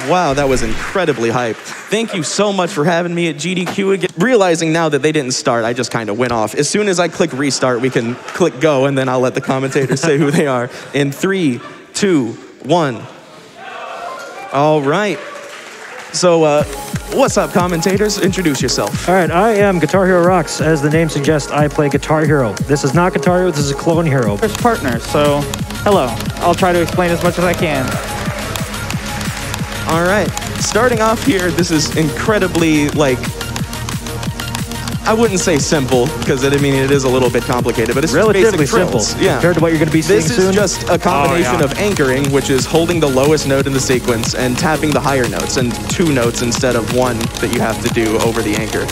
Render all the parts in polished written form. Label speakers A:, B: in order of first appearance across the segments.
A: Wow, that was incredibly hype. Thank you so much for having me at GDQ again. Realizing now that they didn't start, I just kind of went off. As soon as I click restart, we can click go, and then I'll let the commentators say who they are. In 3, 2, 1. All right. So, what's up, commentators? Introduce yourself.
B: All right, I am Guitar Hero Rocks. As the name suggests, I play Guitar Hero. This is not Guitar Hero, this is Clone Hero.
C: First partner, so hello. I'll try to explain as much as I can.
A: All right. Starting off here, this is incredibly, like, I wouldn't say simple, because I mean, it is a little bit complicated, but it's
B: relatively
A: just basic
B: simple
A: yeah.
B: compared to what you're going to be seeing soon.
A: This is just a combination of anchoring, which is holding the lowest note in the sequence and tapping the higher notes, and 2 notes instead of 1 that you have to do over the anchor.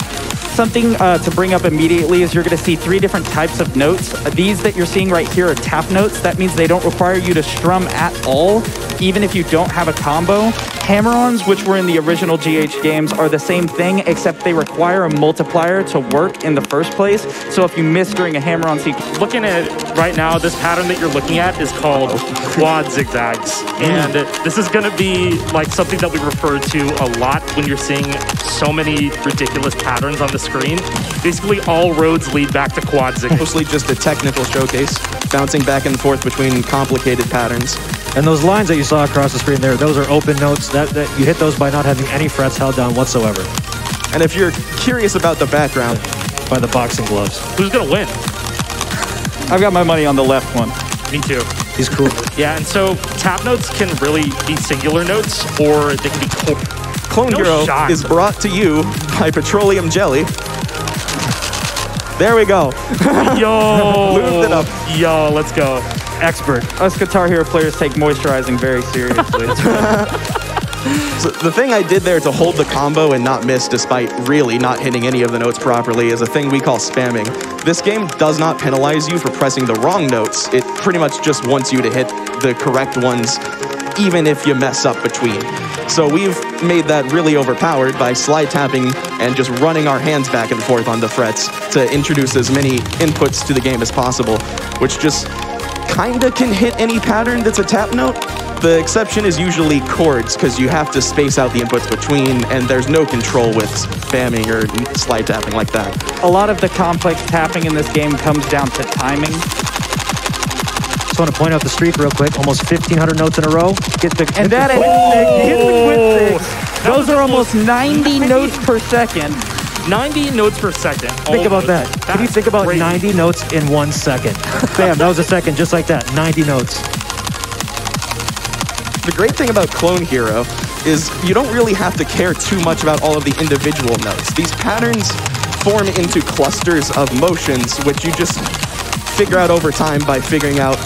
C: Something to bring up immediately is you're going to see 3 different types of notes. These that you're seeing right here are tap notes. That means they don't require you to strum at all, even if you don't have a combo. Hammer-ons, which were in the original GH games, are the same thing, except they require a multiplier to work in the first place. So if you miss during a hammer-on sequence...
D: Looking at it right now, this pattern that you're looking at is called quad zigzags. And this is going to be like something that we refer to a lot when you're seeing so many ridiculous patterns on the screen. Basically, all roads lead back to quad zigzags.
A: Mostly just a technical showcase, bouncing back and forth between complicated patterns.
B: And those lines that you saw across the screen there, those are open notes. That you hit those by not having any frets held down whatsoever.
A: And if you're curious about the background,
B: by the boxing gloves.
D: Who's going to win?
C: I've got my money on the left one.
D: Me too.
B: He's cool.
D: Yeah, and so tap notes can really be singular notes, or they can be
A: Clone Hero is brought to you by Petroleum Jelly. There we go.
D: Yo!
A: Lubed it up.
D: Yo, let's go.
C: Expert. Us Guitar Hero players take moisturizing very seriously.
A: So the thing I did there to hold the combo and not miss despite really not hitting any of the notes properly is a thing we call spamming. This game does not penalize you for pressing the wrong notes. It pretty much just wants you to hit the correct ones even if you mess up between. So we've made that really overpowered by slide tapping and just running our hands back and forth on the frets to introduce as many inputs to the game as possible, which just kinda can hit any pattern that's a tap note. The exception is usually chords, because you have to space out the inputs between, and there's no control with spamming or slide tapping like that.
C: A lot of the complex tapping in this game comes down to timing.
B: Just want to point out the streak real quick. Almost 1,500 notes in a row.
C: And that is those are almost 90 notes per second.
D: 90 notes per second.
B: Think about that. Can you think about 90 notes in 1 second? Bam, that was a second, just like that. 90 notes.
A: The great thing about Clone Hero is you don't really have to care too much about all of the individual notes. These patterns form into clusters of motions, which you just figure out over time by figuring out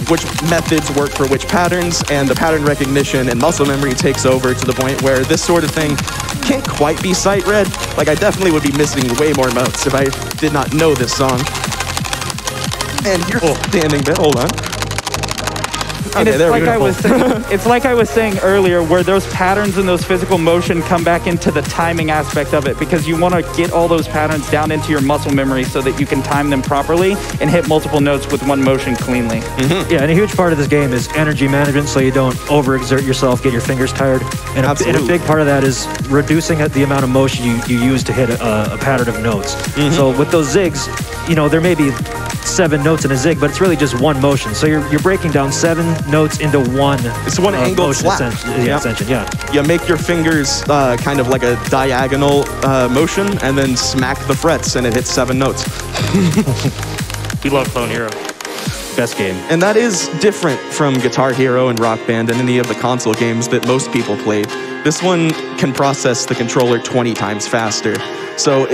A: which methods work for which patterns, and the pattern recognition and muscle memory takes over to the point where this sort of thing can't quite be sight read. Like, I definitely would be missing way more notes if I did not know this song. And you're standing there, hold on.
C: And it's like I was saying earlier, where those patterns and those physical motion come back into the timing aspect of it, because you want to get all those patterns down into your muscle memory so that you can time them properly and hit multiple notes with one motion cleanly.
B: Yeah, and a huge part of this game is energy management, so you don't overexert yourself, get your fingers tired. And a big part of that is reducing the amount of motion you use to hit a pattern of notes. So with those zigs, you know, there may be 7 notes in a zig, but it's really just 1 motion. So you're breaking down 7 notes into 1.
A: It's one angled slap.
B: Extension, yeah.
A: You make your fingers kind of like a diagonal motion, and then smack the frets, and it hits 7 notes.
D: We love Clone Hero.
B: Best game.
A: And that is different from Guitar Hero and Rock Band and any of the console games that most people played. This one can process the controller 20 times faster. So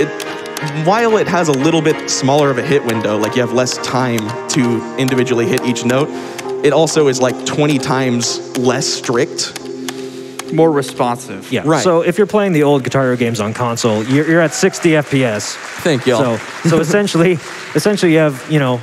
A: while it has a little bit smaller of a hit window, like you have less time to individually hit each note, it also is like 20 times less strict.
C: More responsive.
B: Yeah, right. So if you're playing the old Guitar Hero games on console, you're at 60 FPS.
A: Thank you.
B: So essentially you have, you know,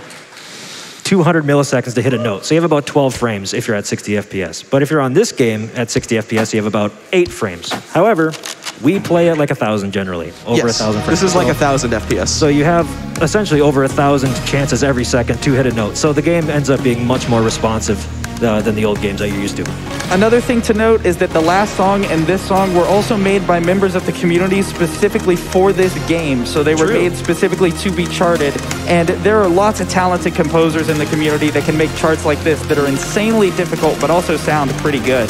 B: 200 milliseconds to hit a note. So you have about 12 frames if you're at 60 FPS. But if you're on this game at 60 FPS, you have about 8 frames. However, we play at like 1,000 generally, over 1,000 frames.
A: This is like 1,000 FPS.
B: So you have essentially over 1,000 chances every second to hit a note. So the game ends up being much more responsive than the old games that you're used to.
C: Another thing to note is that the last song and this song were also made by members of the community specifically for this game. So they were made specifically to be charted. And there are lots of talented composers in the community that can make charts like this that are insanely difficult, but also sound pretty good.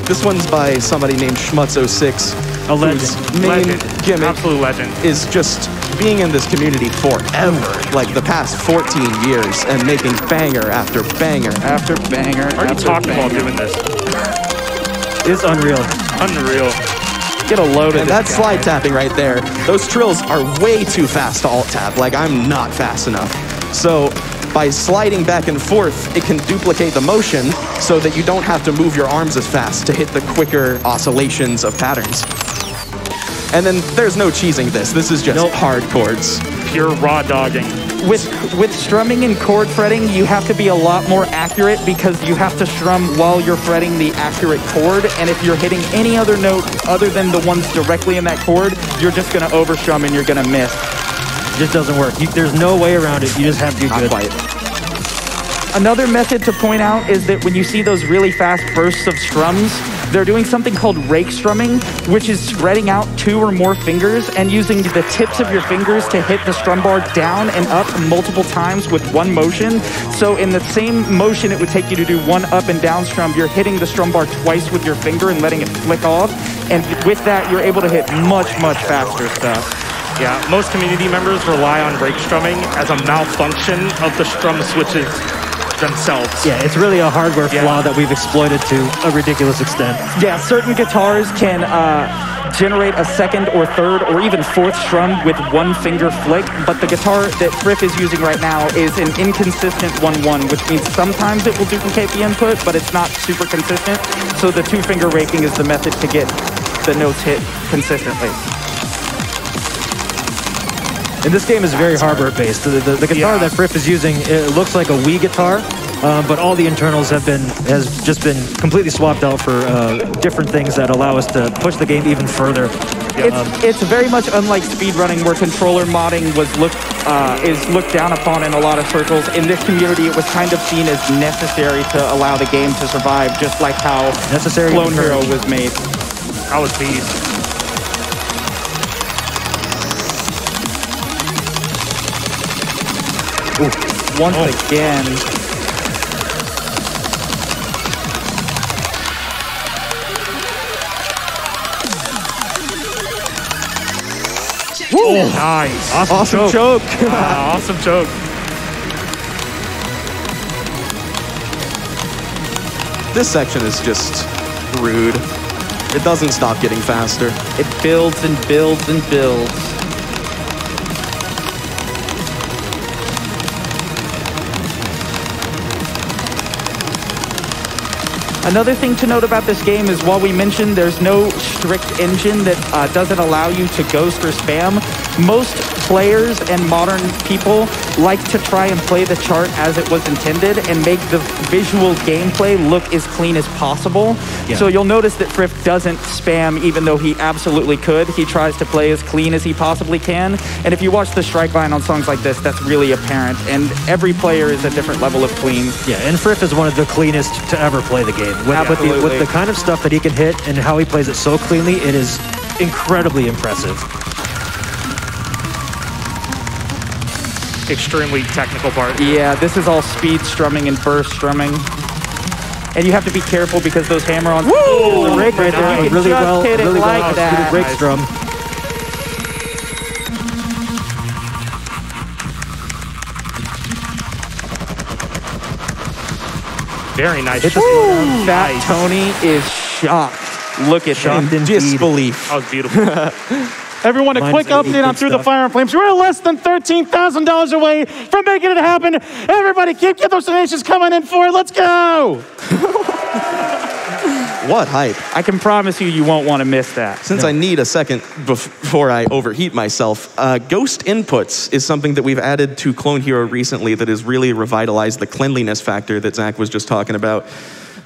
A: This one's by somebody named Schmutz06.
B: A legend.
A: Whose main gimmick
D: Absolute legend.
A: is just being in this community forever, like the past 14 years, and making banger after banger.
C: After banger,
D: Are you
C: after
D: talking
C: banger.
D: about doing this?
B: It's unreal.
D: Unreal.
C: Get a load of
A: And
C: this
A: that
C: guy.
A: slide tapping right there, those trills are way too fast to alt tap. Like, I'm not fast enough. So by sliding back and forth, it can duplicate the motion so that you don't have to move your arms as fast to hit the quicker oscillations of patterns. And then there's no cheesing this. This is just hard chords.
D: Pure raw dogging.
C: With strumming and chord fretting, you have to be a lot more accurate because you have to strum while you're fretting the accurate chord. And if you're hitting any other note other than the ones directly in that chord, you're just going to overstrum and you're going to miss.
B: It just doesn't work. There's no way around it. You just have to be good.
C: Another method to point out is that when you see those really fast bursts of strums, they're doing something called rake strumming, which is spreading out 2 or more fingers and using the tips of your fingers to hit the strum bar down and up multiple times with one motion. So in the same motion it would take you to do one up and down strum, you're hitting the strum bar twice with your finger and letting it flick off. And with that, you're able to hit much, much faster stuff.
D: Yeah, most community members rely on rake strumming as a malfunction of the strum switches themselves.
B: Yeah, it's really a hardware flaw that we've exploited to a ridiculous extent.
C: Yeah, certain guitars can generate a second or third or even fourth strum with one finger flick, but the guitar that Friff is using right now is an inconsistent 1-1, which means sometimes it will duplicate the input, but it's not super consistent. So the 2-finger raking is the method to get the notes hit consistently.
B: And this game is very hardware-based. The guitar that Friff is using, it looks like a Wii guitar, but all the internals has just been completely swapped out for different things that allow us to push the game even further.
C: It's very much unlike speedrunning, where controller modding is looked down upon in a lot of circles. In this community, it was kind of seen as necessary to allow the game to survive, just like how
B: Necessary
C: Clone Hero was made.
D: That was beast.
C: Once again.
D: Woo! Nice.
A: Awesome choke.
D: Awesome choke.
A: This section is just rude. It doesn't stop getting faster.
C: It builds and builds and builds. Another thing to note about this game is while we mentioned there's no strict engine that doesn't allow you to ghost or spam, most players and modern people like to try and play the chart as it was intended and make the visual gameplay look as clean as possible. Yeah. So you'll notice that Friff doesn't spam even though he absolutely could. He tries to play as clean as he possibly can. And if you watch the strike line on songs like this, that's really apparent. And every player is a different level of clean.
B: Yeah, and Friff is one of the cleanest to ever play the game. With the kind of stuff that he can hit and how he plays it so cleanly, it is incredibly impressive.
D: Extremely technical part.
C: Yeah, this is all speed strumming and burst strumming. And you have to be careful because those hammer-ons...
B: Woo! The rake right there,
C: you can
B: really
C: just
B: well,
C: hit it
B: really
C: like
B: well
C: that.
B: rake strum.
D: Very nice.
C: Fat
D: Nice.
C: Tony is shocked. Look at
B: Shocked
C: him.
B: indeed.
A: Disbelief.
D: That was beautiful.
E: Everyone, a quick update on Through the Fire and Flames. We're less than $13,000 away from making it happen. Everybody, keep those donations coming in for it. Let's go.
A: What hype.
C: I can promise you won't want to miss that.
A: Since I need a second before I overheat myself, ghost inputs is something that we've added to Clone Hero recently that has really revitalized the cleanliness factor that Zach was just talking about.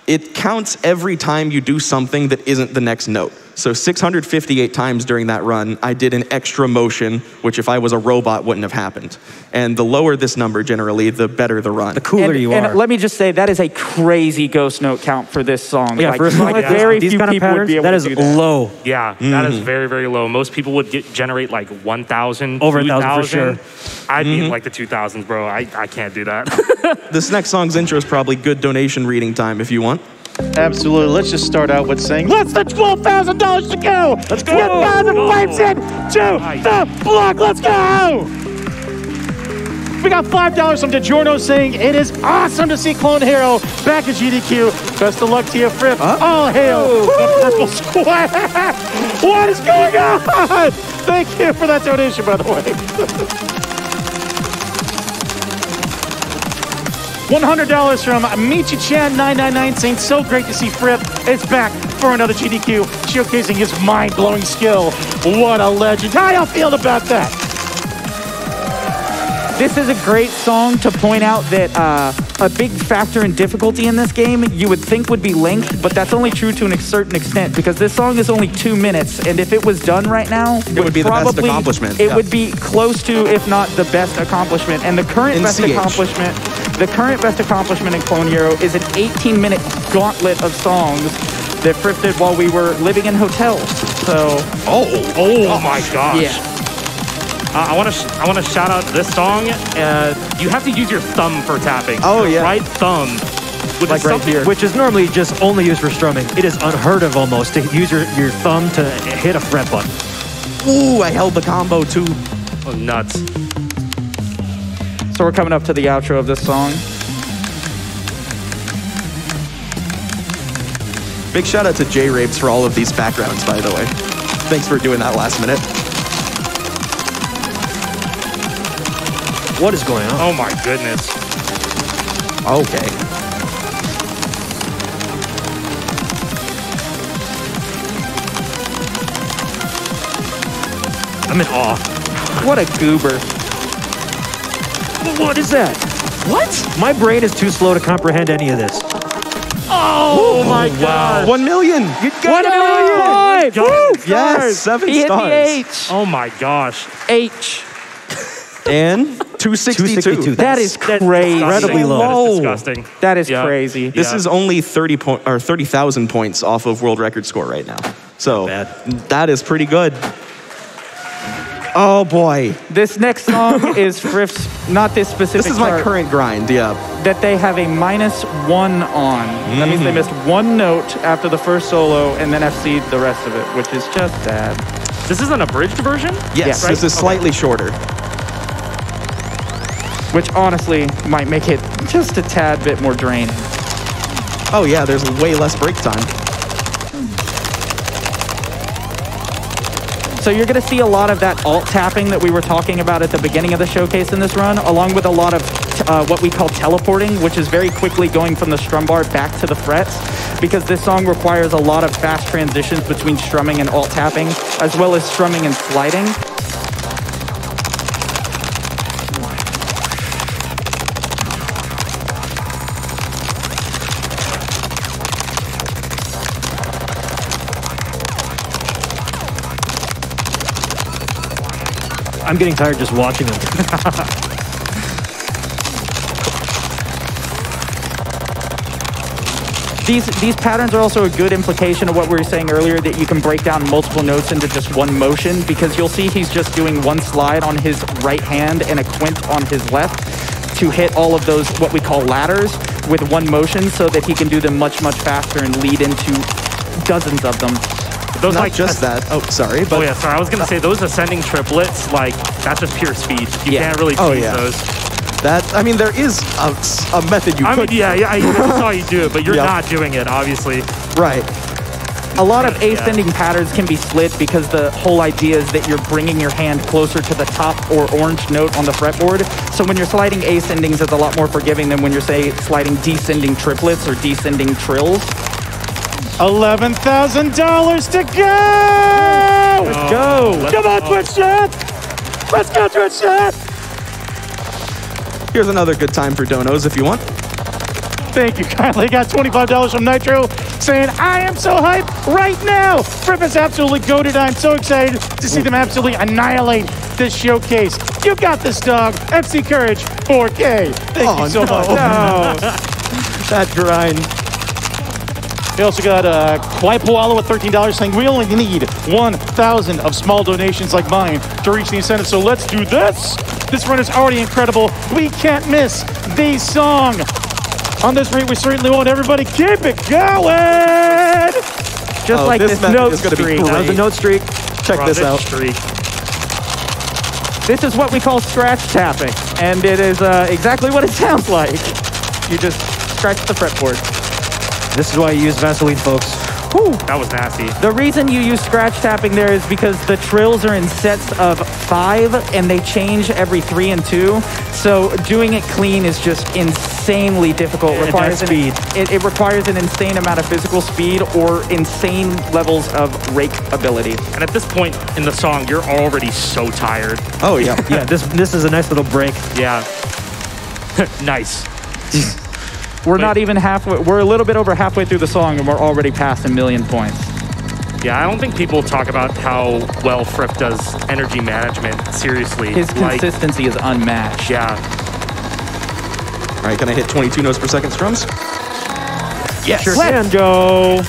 A: It counts every time you do something that isn't the next note. So 658 times during that run, I did an extra motion, which if I was a robot wouldn't have happened. And the lower this number generally, the better the run.
B: The cooler you are.
C: And let me just say, that is a crazy ghost note count for this song.
B: Yeah, for a song like
C: very
B: these
C: few
B: kind of
C: people would
B: patterns,
C: be able
B: that
C: to
B: is
C: do that.
B: low.
D: Yeah, that is very, very low. Most people would generate like 1,000,
B: Over 1,000 for sure.
D: I'd be in like the 2,000s, bro. I can't do that.
A: This next song's intro is probably good donation reading time if you want.
E: Absolutely. Let's just start out with saying less than $12,000 to go.
B: Let's go.
E: Get 1,000 pipes in to the block. Let's go. We got $5 from DiGiorno saying it is awesome to see Clone Hero back at GDQ. Best of luck to you, Fripp. All hail the Purple Squad. What is going on? Thank you for that donation, by the way. $100 from Michi-chan999 saying, so great to see Fripp is back for another GDQ, showcasing his mind-blowing skill. What a legend. How y'all feel about that?
C: This is a great song to point out that a big factor in difficulty in this game you would think would be length, but that's only true to a certain extent because this song is only 2 minutes, and if it was done right now,
A: it would be the best accomplishment.
C: It would be close to, if not the best accomplishment. And the current best accomplishment in Clone Hero is an 18-minute gauntlet of songs that Fripp did while we were living in hotels. So,
D: oh my gosh.
C: Yeah.
D: I want to shout out this song. You have to use your thumb for tapping.
A: Oh, yeah.
D: Right thumb.
B: Like right here. Which is normally just only used for strumming. It is unheard of almost to use your thumb to hit a fret button.
A: Ooh, I held the combo too.
D: Oh, nuts.
C: So we're coming up to the outro of this song.
A: Big shout out to J-Rapes for all of these backgrounds, by the way. Thanks for doing that last minute.
B: What is going on?
D: Oh my goodness.
A: Okay.
B: I'm in awe.
C: What a goober.
B: What is that? What? My brain is too slow to comprehend any of this.
D: Oh my God.
A: 1 million.
B: You got
C: 1 million.
A: Yes, 7
C: He hit
A: stars.
C: the H.
D: Oh my gosh.
C: H.
A: And 262.
B: 262.
C: That is crazy.
B: Incredibly low.
D: That is disgusting.
C: That is
D: Yeah.
C: crazy.
A: This is only 30,000 points off of world record score right now. So that is pretty good. Oh boy.
C: This next song is Fripp's, not this specific
A: This is my
C: chart,
A: current grind, yeah.
C: that they have a -1 on. That means they missed one note after the first solo and then FC'd the rest of it, which is just sad.
D: This is an abridged version?
A: Yes,
C: Yeah,
A: this is slightly shorter.
C: Which honestly might make it just a tad bit more draining.
A: Oh yeah, there's way less break time.
C: So you're going to see a lot of that alt tapping that we were talking about at the beginning of the showcase in this run, along with a lot of what we call teleporting, which is very quickly going from the strum bar back to the frets, because this song requires a lot of fast transitions between strumming and alt tapping, as well as strumming and sliding.
B: I'm getting tired just watching them.
C: These patterns are also a good implication of what we were saying earlier, that you can break down multiple notes into just one motion, because you'll see he's just doing one slide on his right hand and a quint on his left to hit all of those, what we call ladders, with one motion, so that he can do them much, much faster and lead into dozens of them.
D: Those
A: Not
D: like
A: just that. Oh, sorry. But
D: Oh yeah, sorry. I was gonna say those ascending triplets, like that's just pure speed. You can't really cheese those.
A: that, I mean, there is a method you could.
D: I saw you do it, but you're not doing it, obviously.
A: Right.
C: A lot of ascending patterns can be slid because the whole idea is that you're bringing your hand closer to the top or orange note on the fretboard. So when you're sliding ascendings, it's a lot more forgiving than when you're, say, sliding descending triplets or descending trills.
E: $11,000 to go!
C: Let's go!
E: Come on, Twitch chat! Let's go, Twitch chat!
A: Here's another good time for donos if you want.
E: Thank you kindly. Got $25 from Nitro saying, I am so hyped right now. Fripp is absolutely goated. I'm so excited to see them absolutely annihilate this showcase. You got this, dog. MC Courage 4K. Thank you so much. No.
A: That grind.
E: We also got Kwai Poalo with $13 saying we only need 1,000 of small donations like mine to reach the incentive. So let's do this. This run is already incredible. We can't miss the song. On this rate, we certainly won't. Everybody keep it going.
C: Just like this note
A: is gonna be
C: streak.
A: great.
B: That was a note streak.
A: Check this out.
D: Streak.
C: This is what we call scratch tapping, and it is exactly what it sounds like. You just scratch the fretboard.
B: This is why you use Vaseline, folks.
C: Whew.
D: That was nasty.
C: The reason you use scratch tapping there is because the trills are in sets of 5 and they change every 3 and 2. So doing it clean is just insanely difficult.
B: And
C: Requires
B: that speed.
C: It requires an insane amount of physical speed or insane levels of rake ability.
D: And at this point in the song, you're already so tired.
A: Oh, yeah.
B: Yeah, this is a nice little break.
D: Yeah. Nice.
C: We're not even halfway. We're a little bit over halfway through the song and we're already past 1 million points.
D: Yeah, I don't think people talk about how well Fripp does energy management seriously.
C: His consistency is unmatched.
D: Yeah.
A: All right, can I hit 22 notes per second strums?
B: Yes. Sure
C: Let's
B: can.
C: go.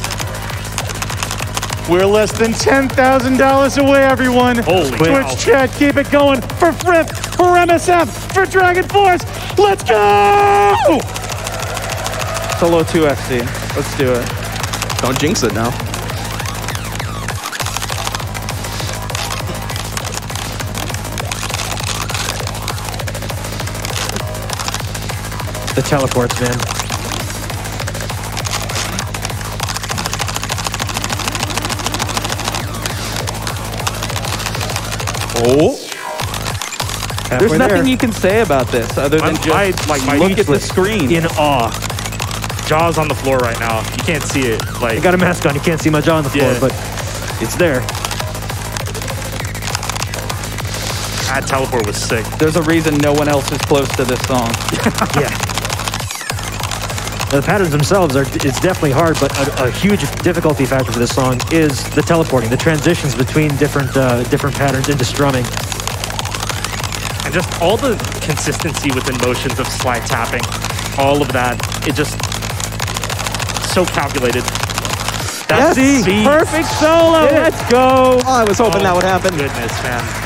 E: We're less than $10,000 away, everyone.
D: Holy
E: Twitch
D: cow.
E: chat, keep it going for Fripp, for MSF, for Dragon Force. Let's go!
C: Solo 2XC. Let's do it.
A: Don't jinx it now.
B: The teleports, man.
A: Oh.
C: There's
B: Halfway
C: nothing
B: there.
C: you can say about this other than just
D: my
C: look at the screen.
B: In awe.
D: jaw's on the floor right now. You can't see it. Like
B: I got a mask on. You can't see my jaw on the floor,
D: Yeah.
B: but it's there.
D: that teleport was sick.
C: There's a reason no one else is close to this song.
B: Yeah. The patterns themselves it's definitely hard, but a huge difficulty factor for this song is the teleporting, the transitions between different patterns into strumming.
D: And just all the consistency within motions of slide tapping, all of that, it just so calculated. That's the
C: Perfect solo. Let's go.
A: Oh, I was hoping that would happen.
D: Goodness, man.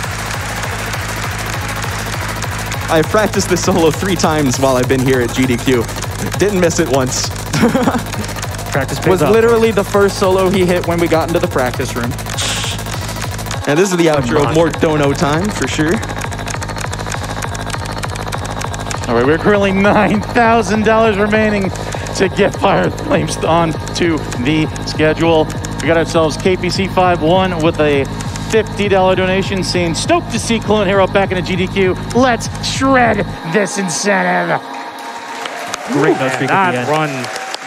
A: I've practiced this solo 3 times while I've been here at GDQ. Didn't miss it once.
B: Practice pays
C: Was
B: off.
C: literally the first solo he hit when we got into the practice room.
A: And this is the outro. More dono time for sure.
E: All right, we're currently $9,000 remaining to get Fire Flames on to the schedule. We got ourselves KPC51 with a $50 donation saying, stoked to see Clone Hero back in the GDQ. Let's shred this incentive.
B: Great note streak at the
D: That
B: end.
D: run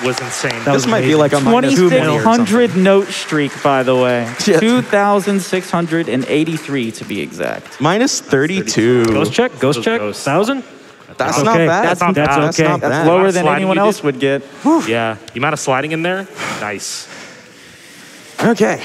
D: was insane.
B: That was
A: This might be like a minus 20 or something.
C: 2,600 note streak, by the way.
A: Shit.
C: 2,683 to be exact.
A: Minus 32.
B: Ghost check. Ghost check.
D: Ghosts.
B: 1,000.
A: That's
B: Okay.
A: not bad.
D: That's not bad.
B: That's okay.
A: not
C: That's
A: bad.
C: lower than
D: Sliding
C: anyone
D: you
C: else
D: did.
C: would get.
D: Yeah, the amount of sliding in there, nice.
A: Okay.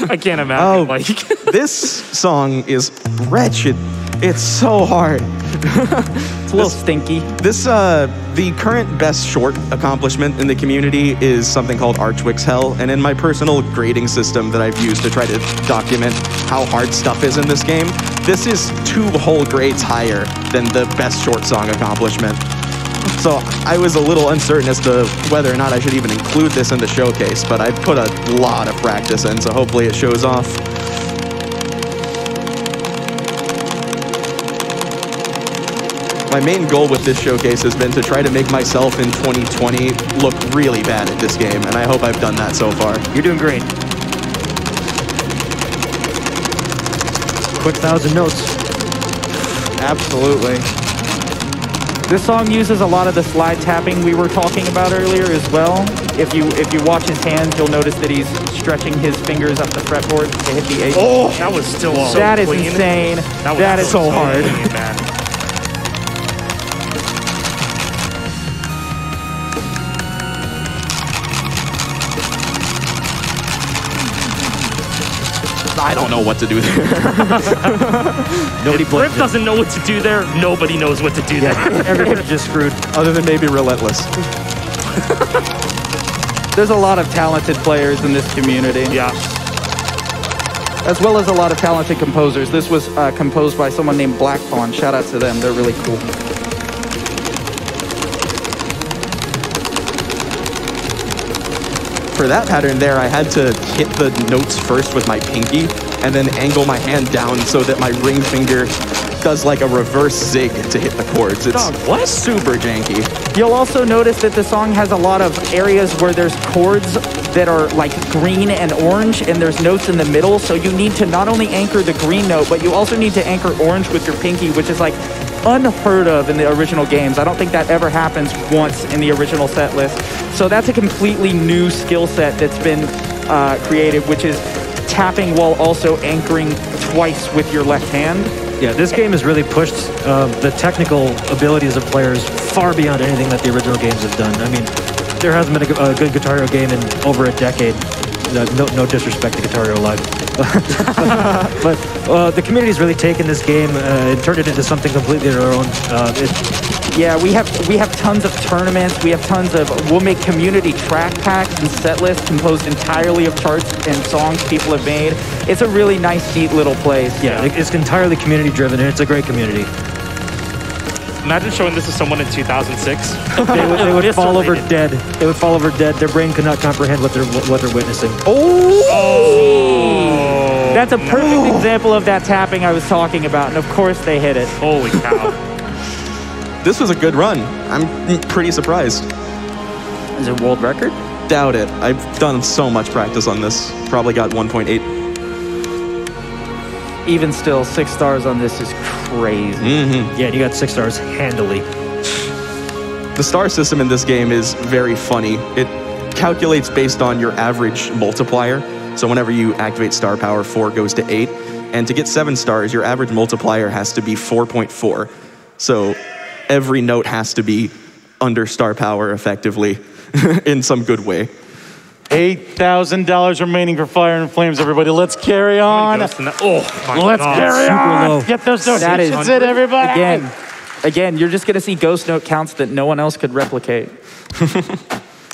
D: I can't imagine.
A: Oh,
D: Like,
A: this song is wretched. It's so hard.
C: It's a little stinky.
A: This, the current best short accomplishment in the community is something called Archwick's Hell, and in my personal grading system that I've used to try to document how hard stuff is in this game, this is 2 whole grades higher than the best short song accomplishment. So I was a little uncertain as to whether or not I should even include this in the showcase, but I put a lot of practice in, so hopefully it shows off. My main goal with this showcase has been to try to make myself in 2020 look really bad at this game, and I hope I've done that so far.
B: You're doing great. Quick 1,000 notes.
C: Absolutely. This song uses a lot of the slide tapping we were talking about earlier as well. If you watch his hands, you'll notice that he's stretching his fingers up the fretboard to hit the 8.
D: oh, that was still so
C: that is
D: clean.
C: insane.
D: That
C: That is so hard.
D: Clean, man.
A: I don't know what to do there.
B: Nobody
D: If
B: blames
D: Riff
B: him.
D: doesn't know what to do there, nobody knows what to do there.
B: Everybody's just screwed.
A: Other than maybe Relentless.
C: There's a lot of talented players in this community.
D: Yeah.
C: As well as a lot of talented composers. This was composed by someone named Black Pawn. Shout out to them. They're really cool.
A: For that pattern there, I had to hit the notes first with my pinky and then angle my hand down so that my ring finger does like a reverse zig to hit the chords. It's
D: what?
A: super janky.
C: You'll also notice that the song has a lot of areas where there's chords that are like green and orange, and there's notes in the middle. So you need to not only anchor the green note, but you also need to anchor orange with your pinky, which is like unheard of in the original games. I don't think that ever happens once in the original set list. So that's a completely new skill set that's been created, which is tapping while also anchoring twice with your left hand.
B: Yeah, this game has really pushed the technical abilities of players far beyond anything that the original games have done. I mean, there hasn't been a good Guitar Hero game in over a decade. No disrespect to Guitar Hero Live. but the community's really taken this game and turned it into something completely their own.
C: Yeah, we have tons of tournaments. We'll make community track packs and set lists composed entirely of charts and songs people have made. It's a really nice, neat little place.
B: Yeah, it's entirely community driven, and it's a great community.
D: Imagine showing this to someone in 2006.
B: They would fall over dead. They would fall over dead. Their brain could not comprehend what they're witnessing.
C: That's a perfect example of that tapping I was talking about, and of course they hit it.
D: Holy cow.
A: This was a good run. I'm pretty surprised.
C: Is it a world record?
A: Doubt it. I've done so much practice on this. Probably got 1.8.
C: Even still, 6 stars on this is crazy.
B: Yeah, you got 6 stars handily.
A: The star system in this game is very funny. It calculates based on your average multiplier. So whenever you activate star power, 4 goes to 8. And to get 7 stars, your average multiplier has to be 4.4. So every note has to be under star power effectively in some good way.
E: $8,000 remaining for Fire and Flames, everybody. Let's carry on.
D: Oh my
E: Let's
D: God.
E: carry on.
B: low.
E: Get those
C: That is
E: donations in, everybody.
C: Again, you're just gonna see ghost note counts that no one else could replicate.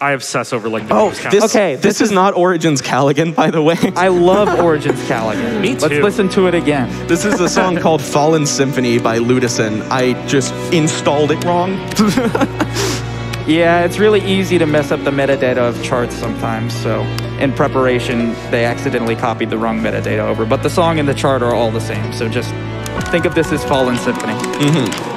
D: I obsess over like the ghost count.
A: This is not Origins Callaghan, by the way.
C: I love Origins Callaghan.
D: Me
C: Let's
D: too.
C: listen to it again.
A: This is a song called Fallen Symphony by Ludison. I just installed it wrong.
C: Yeah, it's really easy to mess up the metadata of charts sometimes, so in preparation, they accidentally copied the wrong metadata over, but the song and the chart are all the same, so just think of this as Fallen Symphony.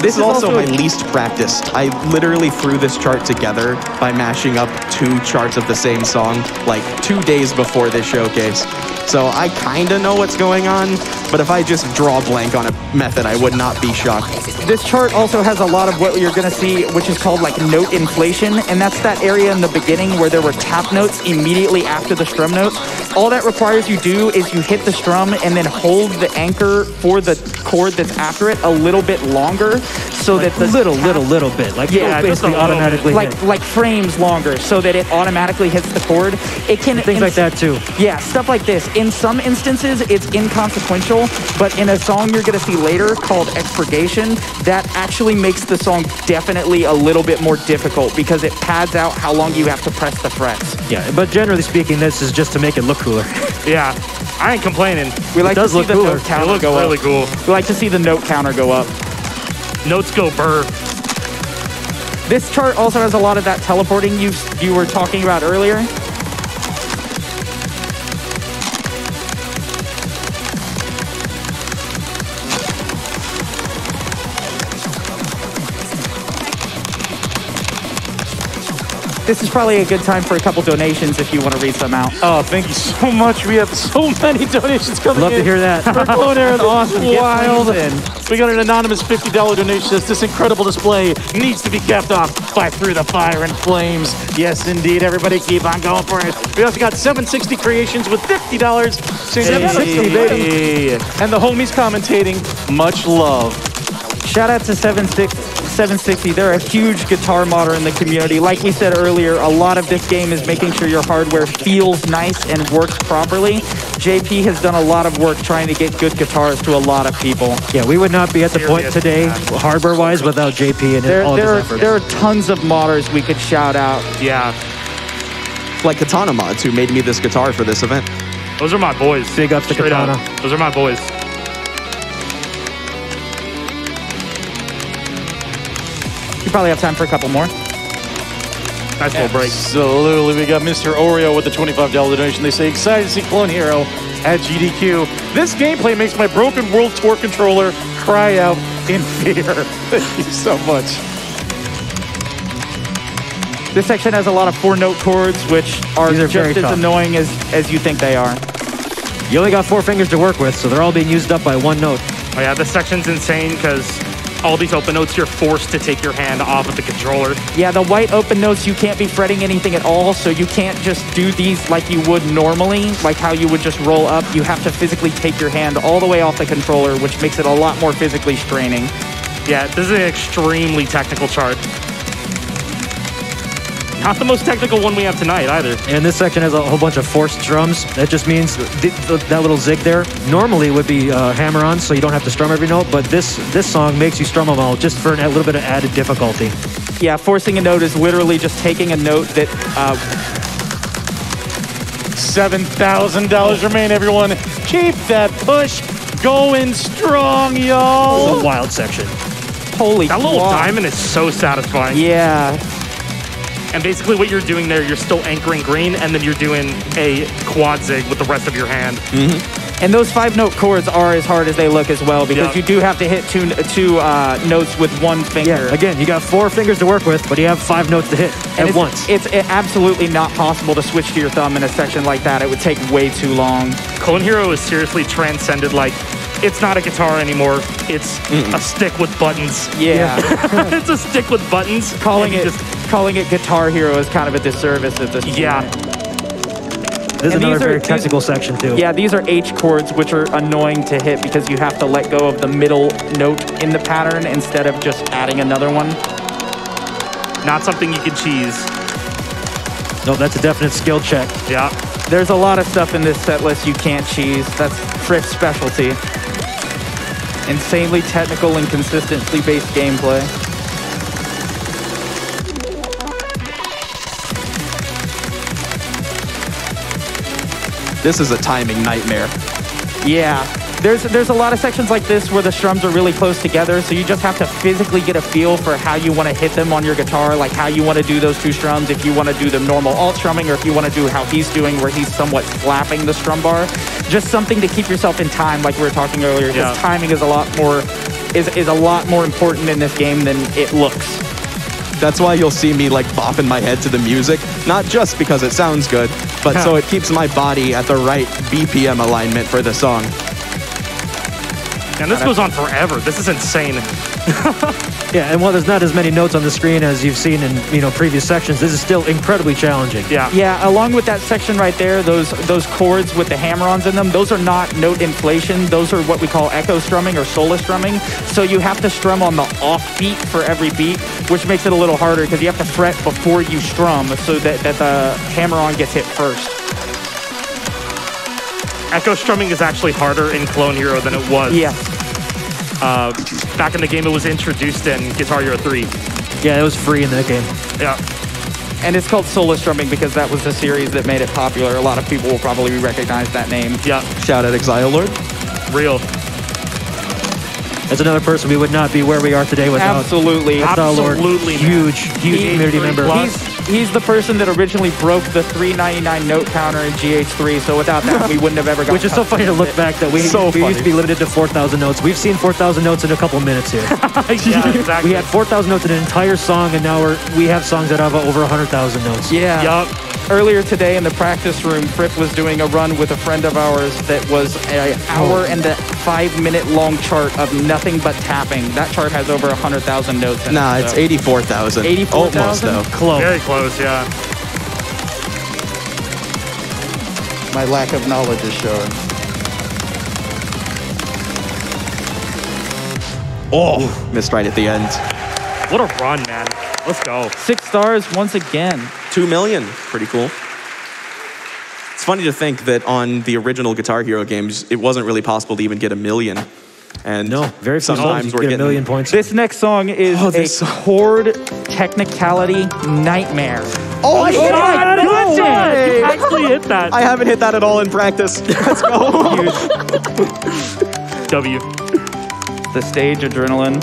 A: This is also my least practiced. I literally threw this chart together by mashing up 2 charts of the same song like 2 days before this showcase. So I kind of know what's going on, but if I just draw blank on a method, I would not be shocked.
C: This chart also has a lot of what you're gonna see, which is called like note inflation, and that's that area in the beginning where there were tap notes immediately after the strum notes. All that requires you do is you hit the strum and then hold the anchor for the chord that's after it a little bit longer, so that the
B: little bit, like
C: Yeah,
B: basically
C: just a little
B: automatically hit.
C: like frames longer, so that it automatically hits the chord. It can
B: Things like that too.
C: Yeah, stuff like this. In some instances, it's inconsequential, but in a song you're gonna see later called Expurgation, that actually makes the song definitely a little bit more difficult because it pads out how long you have to press the frets.
B: Yeah, but generally speaking, this is just to make it look cooler.
D: Yeah, I ain't complaining.
C: We like to
B: does
C: see
B: look
C: the
B: cooler.
C: note
D: It
C: counter
D: looks
C: go
D: really
C: up.
D: cool.
C: We like to see the note counter go up.
D: Notes go burr.
C: This chart also has a lot of that teleporting you were talking about earlier. This is probably a good time for a couple donations if you want to read some out.
E: Oh, thank you so much. We have so many donations coming
B: Love
E: in.
B: to hear that.
E: For Clone Hero,
C: Awesome.
E: this is
C: Get
E: wild.
C: things
E: We got an anonymous $50 donation. Says this incredible display needs to be kept off by Through the Fire and Flames. Yes, indeed. Everybody keep on going for it. We also got 760 Creations with $50. Saying
B: 760, baby.
E: And the homies commentating, much love.
C: Shout out to 760. They're a huge guitar modder in the community. Like we said earlier, a lot of this game is making sure your hardware feels nice and works properly. JP has done a lot of work trying to get good guitars to a lot of people.
B: Yeah, we would not be at the point today, hardware-wise, without JP and all his efforts.
C: There are tons of modders we could shout out.
D: Yeah.
A: Like Katana Mods, who made me this guitar for this event.
D: Those are my boys.
B: Big ups to Katana.
D: Up. Those are my boys.
C: You probably have time for a couple more.
D: Nice little break.
E: Absolutely. We got Mr. Oreo with the $25 donation. They say, excited to see Clone Hero at GDQ. This gameplay makes my Broken World Tour controller cry out in fear. Thank you so much.
C: This section has a lot of 4-note chords, which are just as annoying as you think they are.
B: You only got 4 fingers to work with, so they're all being used up by 1 note.
D: Oh yeah, this section's insane because all these open notes, you're forced to take your hand off of the controller.
C: Yeah, the white open notes, you can't be fretting anything at all, so you can't just do these like you would normally, like how you would just roll up. You have to physically take your hand all the way off the controller, which makes it a lot more physically straining.
D: Yeah, this is an extremely technical chart. Not the most technical one we have tonight either.
B: And this section has a whole bunch of forced drums. That just means that little zig there normally would be hammer-on, so you don't have to strum every note, but this song makes you strum them all just for a little bit of added difficulty.
C: Yeah, forcing a note is literally just taking a note that...
E: $7,000 remain, everyone. Keep that push going strong, y'all.
B: It's a wild section.
C: Holy
D: That little diamond is so satisfying.
C: Yeah.
D: And basically what you're doing there, you're still anchoring green, and then you're doing a quad zig with the rest of your hand.
C: And those 5-note chords are as hard as they look as well, because you do have to hit two notes with 1 finger.
B: Yeah, again, you got 4 fingers to work with, but you have 5 notes to hit at once.
C: It's absolutely not possible to switch to your thumb in a section like that. It would take way too long.
D: Clone Hero is seriously transcended, like, it's not a guitar anymore. It's a stick with buttons.
C: Yeah.
D: It's a stick with buttons.
C: Calling it Guitar Hero is kind of a disservice at this point.
D: Yeah.
B: This is another very technical section too.
C: Yeah, these are H chords, which are annoying to hit because you have to let go of the middle note in the pattern instead of just adding another one.
D: Not something you can cheese.
B: No, that's a definite skill check.
D: Yeah.
C: There's a lot of stuff in this set list you can't cheese. That's Fripp's specialty. Insanely technical and consistently based gameplay.
A: This is a timing nightmare.
C: Yeah. There's a lot of sections like this where the strums are really close together, so you just have to physically get a feel for how you want to hit them on your guitar, like how you want to do those 2 strums, if you want to do the normal alt strumming, or if you want to do how he's doing where he's somewhat slapping the strum bar. Just something to keep yourself in time, like we were talking earlier, because timing is a lot more important in this game than it looks.
A: That's why you'll see me like bopping my head to the music, not just because it sounds good, but so it keeps my body at the right BPM alignment for the song.
D: And this goes on forever. This is insane.
B: Yeah, and while there's not as many notes on the screen as you've seen in previous sections, this is still incredibly challenging.
D: Yeah.
C: Yeah, along with that section right there, those chords with the hammer-ons in them, those are not note inflation. Those are what we call echo strumming or solo strumming. So you have to strum on the off beat for every beat, which makes it a little harder because you have to fret before you strum so that the hammer-on gets hit first.
D: Echo strumming is actually harder in Clone Hero than it was.
C: Yeah.
D: Back in the game, it was introduced in Guitar Hero 3.
B: Yeah, it was free in that game.
D: Yeah.
C: And it's called solo strumming because that was the series that made it popular. A lot of people will probably recognize that name.
D: Yeah.
A: Shout out Exile Lord.
D: Real.
B: As another person, we would not be where we are today without
C: Absolutely.
B: Exile Lord.
D: Absolutely, man.
B: Huge community member.
C: He's the person that originally broke the 399 note counter in GH3, so without that, we wouldn't have ever got.
B: Which is so funny to look back that we used to be limited to 4,000 notes. We've seen 4,000 notes in a couple minutes here.
D: Yeah, exactly.
B: We had 4,000 notes in an entire song, and now we have songs that have over 100,000 notes.
C: Yeah.
D: Yup.
C: Earlier today in the practice room, Fripp was doing a run with a friend of ours that was an hour and a 5-minute long chart of nothing but tapping. That chart has over 100,000 notes in
A: Nah,
C: it.
A: it's 84,000.
C: 84,000?
A: Almost, though.
B: Close.
D: Very close, yeah.
C: My lack of knowledge is showing.
A: Oh, missed right at the end.
D: What a run, man. Let's go.
C: 6 stars once again.
A: 2 million. Pretty cool. It's funny to think that on the original Guitar Hero games, it wasn't really possible to even get 1 million. And
B: No, very few songs
A: sometimes
B: you
A: we're
B: get
A: getting
B: 1 million points.
C: This next song is a chord technicality nightmare.
A: Oh, I hit
D: God,
A: it!
D: good
A: Good
D: job. You
A: way!
D: actually hit that.
A: I haven't hit that at all in practice. Let's go.
D: W.
C: The stage adrenaline.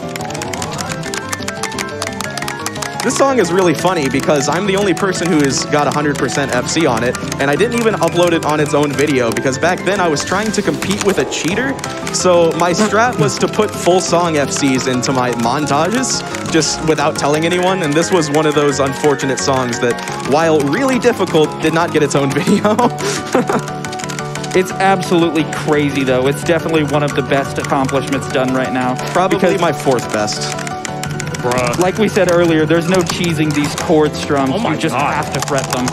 A: This song is really funny because I'm the only person who has got 100% FC on it, and I didn't even upload it on its own video because back then I was trying to compete with a cheater. So my strat was to put full song FCs into my montages just without telling anyone, and this was one of those unfortunate songs that, while really difficult, did not get its own video.
C: It's absolutely crazy, though. It's definitely one of the best accomplishments done right now.
A: Probably
C: Because,
A: my 4th best.
D: Bruh.
C: like we said earlier, there's no cheesing these chord strums.
D: Oh my
C: You just
D: God.
C: have to fret them.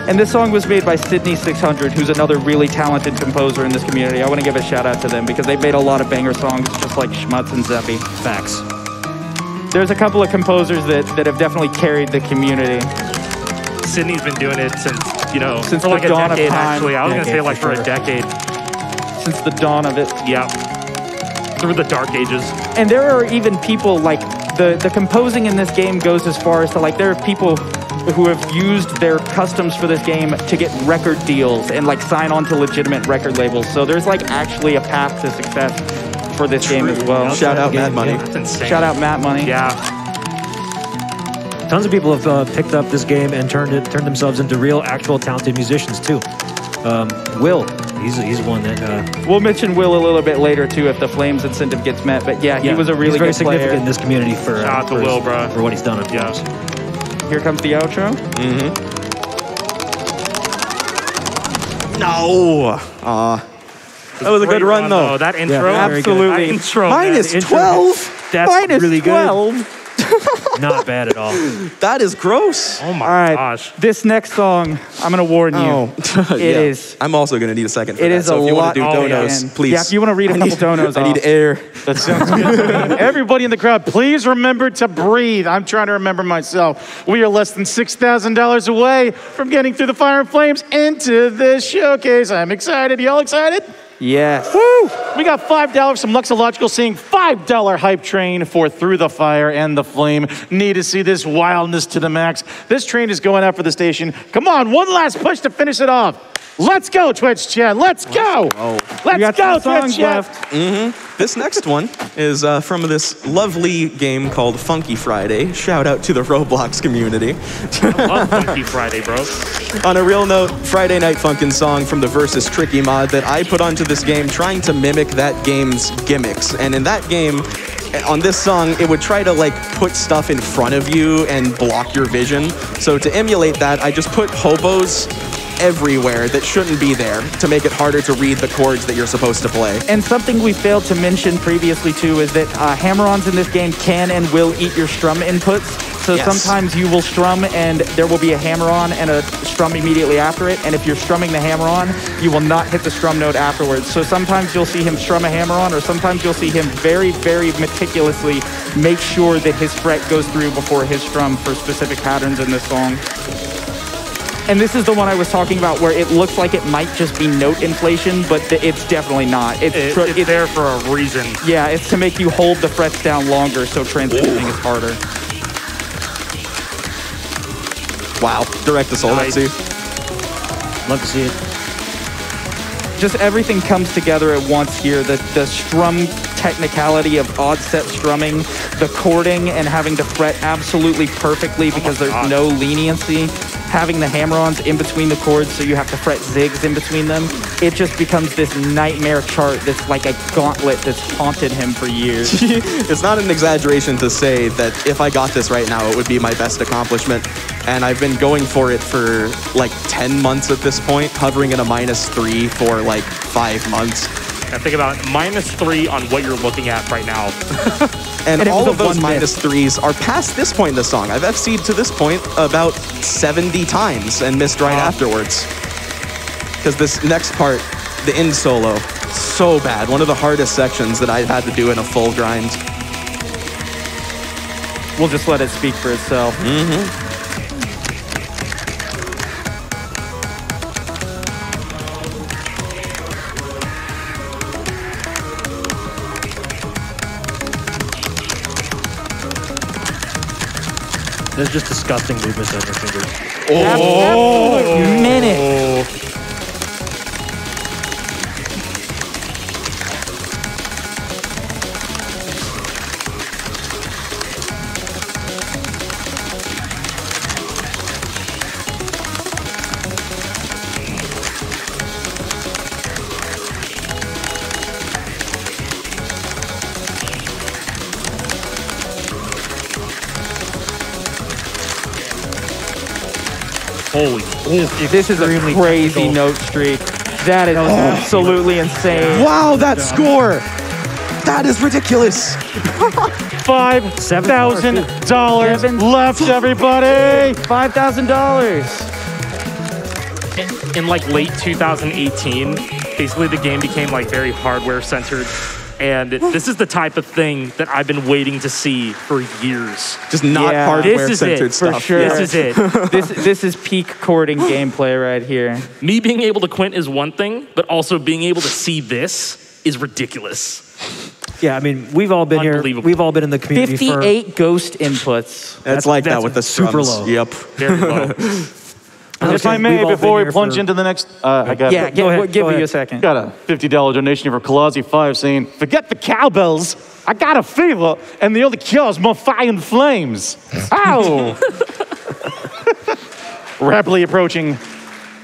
C: And this song was made by Sydney 600, who's another really talented composer in this community. I want to give a shout out to them because they've made a lot of banger songs just like Schmutz and Zeppy.
B: Facts.
C: There's a couple of composers that have definitely carried the community.
D: Sydney's been doing it since,
C: Since
D: for like
C: the
D: a
C: dawn of
D: decade,
C: time.
D: actually. I was going to say
B: Decade,
D: like
B: for
D: for
B: sure.
D: a decade.
C: Since the dawn of it.
D: Yeah. Through the dark ages.
C: And there are even people like the composing in this game goes as far as to like there are people who have used their customs for this game to get record deals and like sign on to legitimate record labels. So there's like actually a path to success for this game as well.
A: Shout out Mad Money.
D: That's insane.
C: Shout out Matt Money.
D: Yeah.
B: Tons of people have picked up this game and turned themselves into real, actual talented musicians too. Will, he's one that
C: We'll mention Will a little bit later too if the Flames incentive gets met. But yeah, he was a really
B: he's very
C: good player.
B: significant in this community for
D: Shout out to
B: for
D: Will, bro.
B: for what he's done on
D: Yeah.
B: Flames.
C: Here comes the outro.
A: No. That was a good
D: Great
A: run, though.
D: That intro.
B: Yeah, very good.
C: Absolutely.
D: That intro,
A: Minus
D: man.
A: 12?
B: That's
C: Minus
B: really good.
C: 12.
B: Not bad at all.
A: That is gross.
D: Oh my
C: All right,
D: gosh.
C: this next song, I'm gonna warn you.
A: Oh,
C: It
A: yeah.
C: is.
A: I'm also going to need a second for
C: It
A: that.
C: is
A: so
C: a
A: if you want
C: lot.
A: to do
D: Oh, yeah.
A: donos, please.
C: Yeah, if you want to read a couple donos
A: I need
C: off.
A: air.
E: That sounds good. Everybody in the crowd, please remember to breathe. I'm trying to remember myself. We are less than $6,000 away from getting through the Fire and Flames into this showcase. I'm excited. Y'all excited?
C: Yes.
E: Woo! We got $5 from Luxological saying $5 hype train for Through the Fire and the Flame. Need to see this wildness to the max. This train is going out for the station. Come on, one last push to finish it off. Let's go, Twitch chat. Let's go.
C: We got
E: Let's go,
C: two songs
E: Twitch chat.
C: left.
A: This next one is from this lovely game called Funky Friday. Shout out to the Roblox community.
D: Love Funky Friday, bro.
A: On a real note, Friday Night Funkin' song from the Versus Tricky mod that I put onto this game trying to mimic that game's gimmicks. And in that game, on this song, it would try to like put stuff in front of you and block your vision. So to emulate that, I just put hobos everywhere that shouldn't be there to make it harder to read the chords that you're supposed to play.
C: And something we failed to mention previously too is that hammer-ons in this game can and will eat your strum inputs. So
A: Yes.
C: sometimes you will strum and there will be a hammer-on and a strum immediately after it. And if you're strumming the hammer-on, you will not hit the strum note afterwards. So sometimes you'll see him strum a hammer-on, or sometimes you'll see him very, very meticulously make sure that his fret goes through before his strum for specific patterns in this song. And this is the one I was talking about where it looks like it might just be note inflation, but it's definitely not.
D: It's there for a reason.
C: Yeah, it's to make you hold the frets down longer so transitioning is harder.
A: Wow, direct assault,
D: Nice.
A: see?
B: Love to see it.
C: Just everything comes together at once here. The strum technicality of odd set strumming, the chording and having to fret absolutely perfectly because there's
D: gosh.
C: no leniency. Having the hammer-ons in between the chords so you have to fret zigs in between them. It just becomes this nightmare chart that's like a gauntlet that's haunted him for years.
A: It's not an exaggeration to say that if I got this right now, it would be my best accomplishment. And I've been going for it for like 10 months at this point, hovering at a -3 for like 5 months.
D: And think about -3 on what you're looking at right now.
A: And
C: And it
A: all
C: was
A: of
C: a
A: those
C: one miss.
A: -3s are past this point in the song. I've FC'd to this point about 70 times and missed right afterwards. because this next part, the end solo, so bad. One of the hardest sections that I had to do in a full grind.
C: We'll just let it speak for itself.
B: There's just disgusting movements on your fingers.
C: Absolute minute.
D: Holy.
C: This is a crazy note streak. That is absolutely insane.
A: Wow, that score! That is ridiculous.
E: $5,000 left, everybody.
C: $5,000.
D: In like late 2018, basically the game became like very hardware centered. And this is the type of thing that I've been waiting to see for years.
A: Just not
C: Yeah.
A: hardware
D: This is
A: centered
D: it,
A: stuff.
C: for sure.
D: This is it.
C: This is peak courting gameplay right here.
D: Me being able to quint is one thing, but also being able to see this is ridiculous.
B: Yeah, I mean, we've all been here.
D: Unbelievable.
B: We've all been in the community
C: 58 ghost inputs.
A: That's like that
B: that's
A: with the
B: super
A: strums.
B: low.
A: Yep.
D: Very low.
E: If I may,
B: We've all
E: before
B: been
E: we
B: here
E: plunge
B: for-
E: into the next, I got
C: Yeah,
B: Go ahead,
C: give
B: go
C: me a
B: ahead.
C: second.
E: got a $50 donation here for Colossi5 saying, forget the cowbells. I got a fever, and the only cure is more fire and flames. Ow! Rapidly approaching,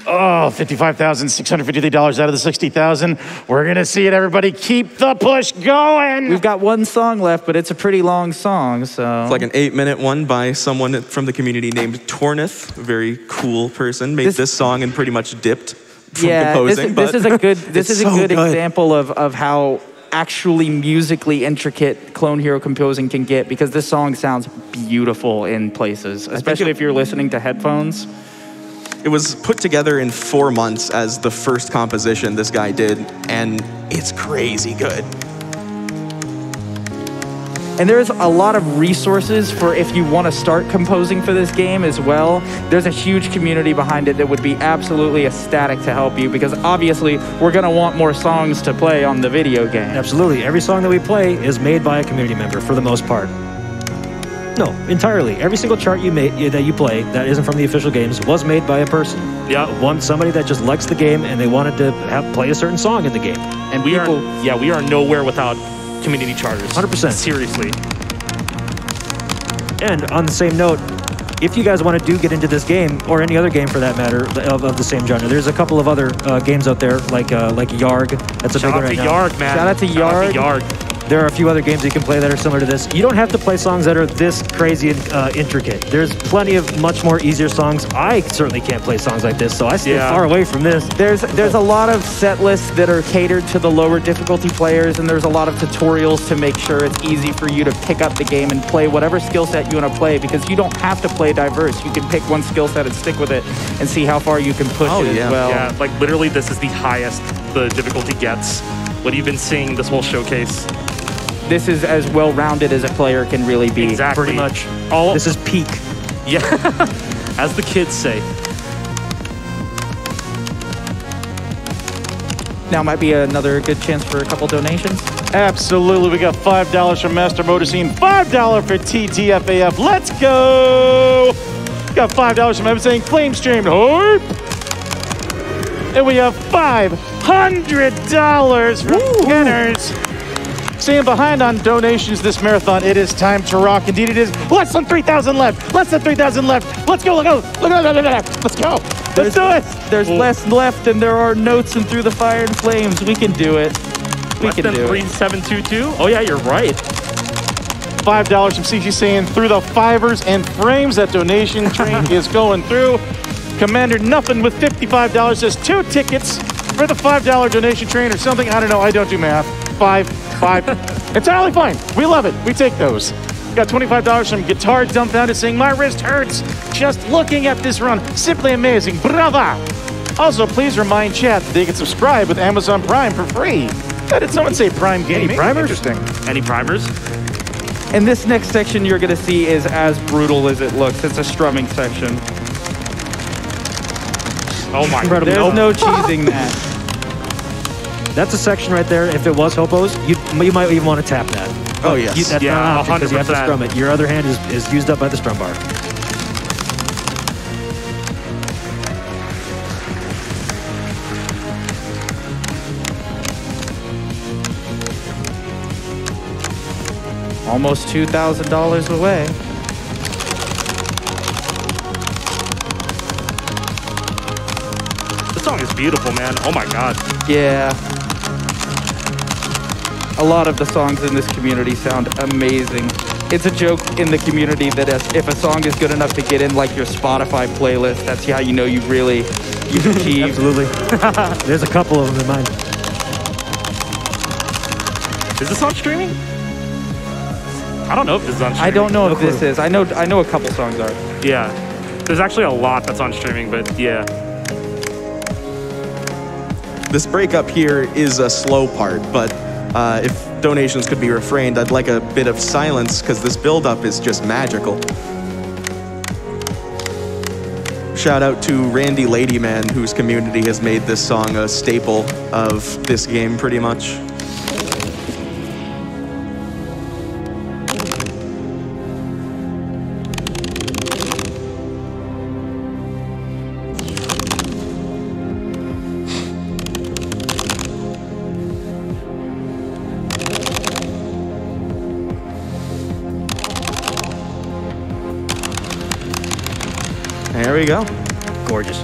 E: $55,653 out of the 60,000. We're going to see it, everybody. Keep the push going.
C: We've got one song left, but it's a pretty long song, so.
A: It's like an 8-minute one by someone from the community named Tornith, a very cool person. Made this song and pretty much dipped from composing.
C: this is a good
A: it's so good.
C: example of how actually musically intricate Clone Hero composing can get, because this song sounds beautiful in places, especially if you're listening to headphones.
A: It was put together in 4 months as the first composition this guy did, and it's crazy good.
C: And there's a lot of resources for if you want to start composing for this game as well. There's a huge community behind it that would be absolutely ecstatic to help you, because obviously we're going to want more songs to play on the video game.
B: Absolutely. Every song that we play is made by a community member for the most part. No, entirely. Every single chart that you play that isn't from the official games was made by a person.
D: Yeah.
B: Somebody that just likes the game and they wanted to play a certain song in the game.
D: And we are nowhere without community charters.
B: 100%.
D: Seriously.
B: And on the same note, if you guys want to get into this game, or any other game for that matter, of the same genre, there's a couple of other games out there, like Yarg. That's a big
D: Shout
B: one
D: out
B: right
D: to
B: now.
D: Yarg, man.
C: Shout out to Yarg.
B: There are a few other games you can play that are similar to this. You don't have to play songs that are this crazy and intricate. There's plenty of much more easier songs. I certainly can't play songs like this, so I stay far away from this.
C: There's a lot of set lists that are catered to the lower difficulty players, and there's a lot of tutorials to make sure it's easy for you to pick up the game and play whatever skill set you want to play, because you don't have to play diverse. You can pick one skill set and stick with it and see how far you can push it as well.
D: Yeah, like literally this is the highest the difficulty gets. What you've been seeing this whole showcase.
C: This is as well-rounded as a player can really be.
D: Exactly.
B: Pretty much.
D: All
B: This is peak.
D: Yeah. As the kids say.
C: Now might be another good chance for a couple donations.
E: Absolutely. We got $5 from Master Motorcene, $5 for TTFAF. Let's go. Got $5 from Everything Flame Stream. And we have $500 from Kenners. Staying behind on donations this marathon, it is time to rock. Indeed, it is. Less than 3,000 left. Less than 3,000 left. Let's go. Let's go. Let's go. Let's do it.
C: There's less left, and there are notes and Through the Fire and Flames. We can do it. We
D: Less
C: can
D: than
C: do it.
D: 3722? Oh yeah, you're right.
E: $5 from CG saying Through the Fivers and Frames. That donation train is going through. Commander Nuffin with $55 says 2 tickets for the $5 donation train or something. I don't know. I don't do math. 5. Entirely fine. We love it. We take those. Got $25 from Guitar Dumbfounded saying, my wrist hurts just looking at this run. Simply amazing. Brava. Also, please remind chat that they can subscribe with Amazon Prime for free. Did someone say Prime Gaming?
B: Any primers?
E: Interesting.
D: Any primers?
C: And this next section you're gonna see is as brutal as it looks. It's a strumming section.
D: Oh my god.
C: There's no cheesing that.
B: That's a section right there. If it was Hopos, you might even want to tap that.
A: Oh, yes.
B: That's
D: Yeah,
B: not an option because you have to
D: 100%.
B: strum it. Your other hand is used up by the strum bar.
C: Almost $2,000 away.
D: This song is beautiful, man. Oh my god.
C: Yeah. A lot of the songs in this community sound amazing. It's a joke in the community that if a song is good enough to get in like your Spotify playlist, that's how you know you've achieved.
B: Absolutely. There's a couple of them in mine.
D: Is this on streaming? I don't know if this is on streaming.
C: I don't know if
B: clue.
C: this is. I know a couple songs are.
D: Yeah. There's actually a lot that's on streaming, but yeah.
A: This breakup here is a slow part, but if donations could be refrained, I'd like a bit of silence because this build-up is just magical. Shout out to Randy Ladyman, whose community has made this song a staple of this game pretty much. There we go.
B: Gorgeous.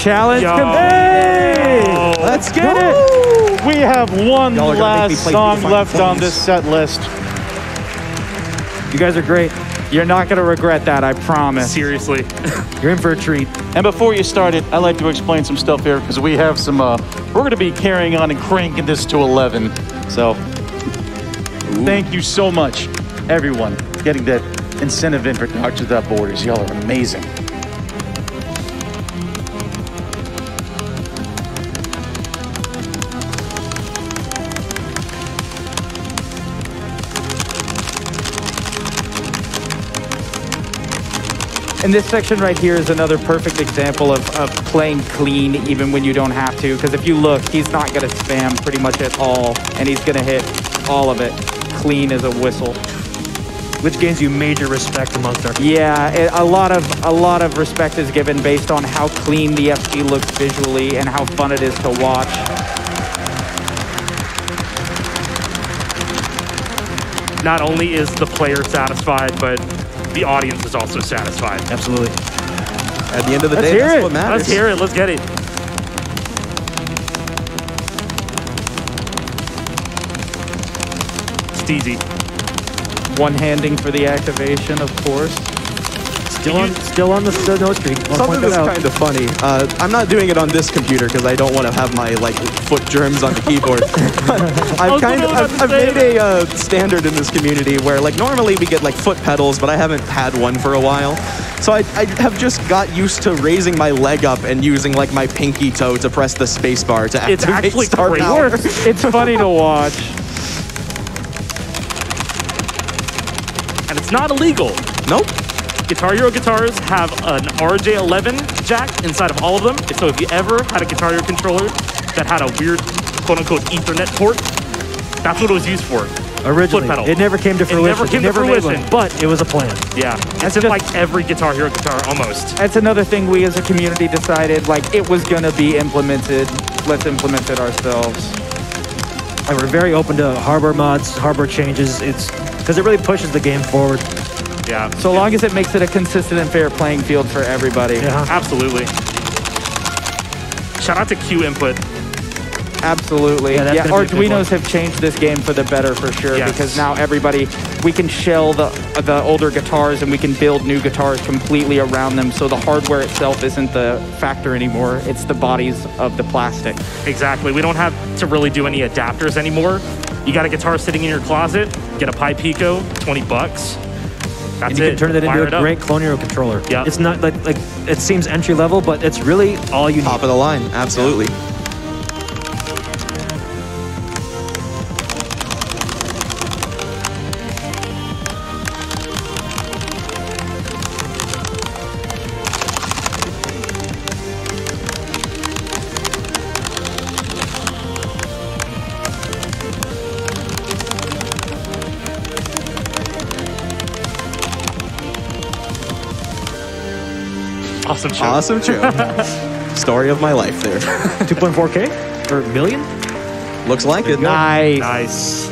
C: Challenge
D: Yo.
C: complete!
A: Let's get it!
E: We have one
A: Y'all are gonna make me
E: last
A: play
E: song
A: Define
E: left on
A: Flames.
E: this set list.
B: You guys are great.
C: You're not gonna regret that, I promise.
D: Seriously.
B: You're in for a treat.
E: And before you start it, I'd like to explain some stuff here because we have some, we're going to be carrying on and cranking this to 11. So thank you so much, everyone, getting that incentive in for Doctors Without Borders. Y'all are amazing.
C: And this section right here is another perfect example of playing clean even when you don't have to. Because if you look, he's not going to spam pretty much at all. And he's going to hit all of it clean as a whistle.
B: Which gains you major respect amongst our
C: Yeah, a lot of respect is given based on how clean the FP looks visually and how fun it is to watch.
D: Not only is the player satisfied, but the audience is also satisfied.
B: Absolutely.
A: At the end of the day,
B: hear
A: that's
B: it.
A: what matters.
D: Let's hear it. Let's get it. It's easy.
C: One-handing for the activation, of course.
B: Still on the no streak. Wanna
A: Something
B: point that
A: that's
B: out.
A: kind of funny. I'm not doing it on this computer because I don't want to have my foot germs on the keyboard. I've made a standard in this community where normally we get foot pedals, but I haven't had one for a while. So I have just got used to raising my leg up and using my pinky toe to press the space bar to activate
D: It's actually
A: star
D: great.
A: power.
C: It's funny to watch.
D: And it's not illegal.
A: Nope.
D: Guitar Hero guitars have an RJ11 jack inside of all of them. So if you ever had a Guitar Hero controller that had a weird quote-unquote Ethernet port, that's what it was used for.
B: Originally,
D: Foot pedal.
B: it never came to fruition.
D: never came to
B: made
D: fruition.
B: one, but it was a plan.
D: Yeah, it's in every Guitar Hero guitar almost.
C: That's another thing we as a community decided, it was going to be implemented. Let's implement it ourselves.
B: And we're very open to hardware mods, hardware changes. It's because it really pushes the game forward.
D: Yeah,
C: So long as it makes it a consistent and fair playing field for everybody.
B: Yeah.
D: absolutely. Shout out to Q Input.
C: Absolutely.
B: Yeah, that's
C: Yeah,
B: gonna be a big
C: Arduinos have changed this game for the better for sure
D: Yes.
C: because now we can shell the older guitars and we can build new guitars completely around them so the hardware itself isn't the factor anymore. It's the bodies of the plastic.
D: Exactly. We don't have to really do any adapters anymore. You got a guitar sitting in your closet, get a Pi Pico, $20.
B: and you can turn that into a great Clone Hero controller.
D: Yeah.
B: It's not like it seems entry level, but it's really all you need.
A: Top of the line, absolutely.
D: Awesome show.
A: Awesome show. Story of my life there.
B: 2.4K or million?
A: Looks like it.
C: Nice.
D: Nice.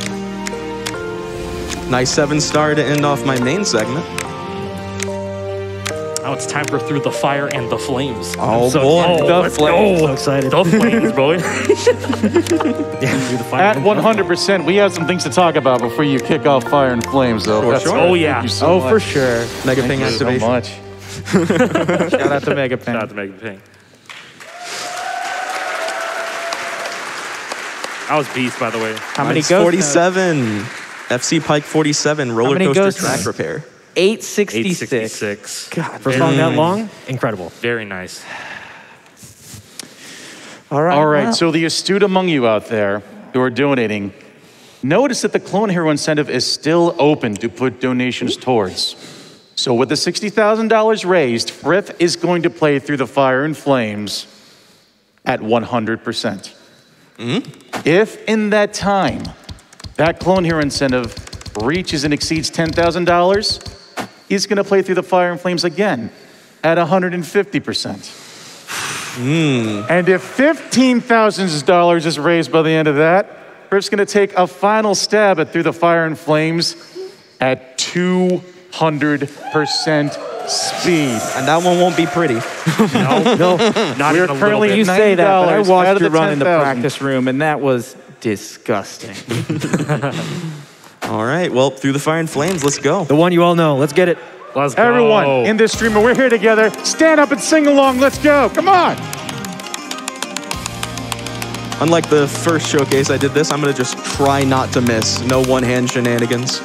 A: Nice 7-star to end off my main segment.
D: Now it's time for Through the Fire and the Flames.
A: Oh,
D: So-
A: boy.
D: Oh, let's go.
B: So excited.
D: The Flames, boy.
B: Yeah, through the fire.
E: At 100%, we have some things to talk about before you kick off Fire and Flames, though.
A: For
E: That's
A: sure.
E: right.
D: Oh, yeah.
E: Thank you so much.
C: For sure.
A: Mega
E: Thank
A: Ping
E: you so
A: activation.
E: much.
C: Shout out to Megapin.
D: Shout out to Megan Ping. That was beast, by the way.
C: How many
A: Mike's
C: ghost
A: 47. FC Pike 47. Roller
C: many
A: coaster
C: ghost
A: track
C: notes?
A: repair.
C: 866.
D: 866.
C: God.
B: For a song that long, incredible.
D: Very nice.
C: All right.
E: All right,
C: well,
E: so the astute among you out there who are donating, notice that the Clone Hero incentive is still open to put donations towards. So with the $60,000 raised, Frith is going to play Through the Fire and Flames at 100%. If in that time that Clone Hero incentive reaches and exceeds $10,000, he's going to play Through the Fire and Flames again at 150%. And if $15,000 is raised by the end of that, Frith's going to take a final stab at Through the Fire and Flames at 200% speed.
A: And that one won't be pretty.
D: No, not
E: We're
D: even a little
E: currently
D: bit.
C: you say that, but I
E: $90 out
C: watched
E: of
C: you
E: the
C: run in the
E: 10,000.
C: practice room, and that was disgusting.
A: All right, well, Through the Fire and Flames, let's go.
B: The one you all know. Let's get it.
D: Let's go.
E: Everyone in this stream, we're here together. Stand up and sing along. Let's go. Come on.
A: Unlike the first showcase I did this, I'm going to just try not to miss. No one-hand shenanigans.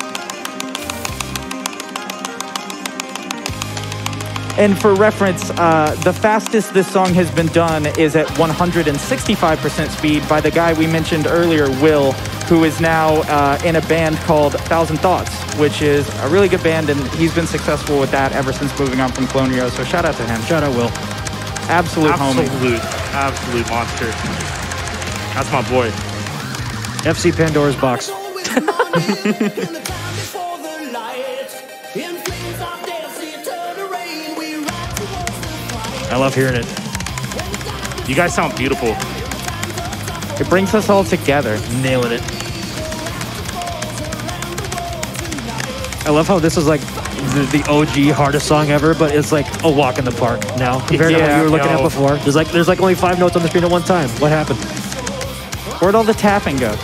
C: And for reference, the fastest this song has been done is at 165% speed by the guy we mentioned earlier, Will, who is now in a band called Thousand Thoughts, which is a really good band, and he's been successful with that ever since moving on from Clone Hero. So shout out to him.
B: Shout out, Will.
C: Absolute homie.
D: Absolute monster. That's my boy.
B: FC Pandora's Box. I love hearing it.
D: You guys sound beautiful.
C: It brings us all together.
B: Nailing it. I love how this is like the OG hardest song ever, but it's like a walk in the park now compared to what
C: Yeah,
B: you were looking at
D: no.
B: before. There's like only 5 notes on the screen at one time. What happened?
C: Where'd all the tapping go?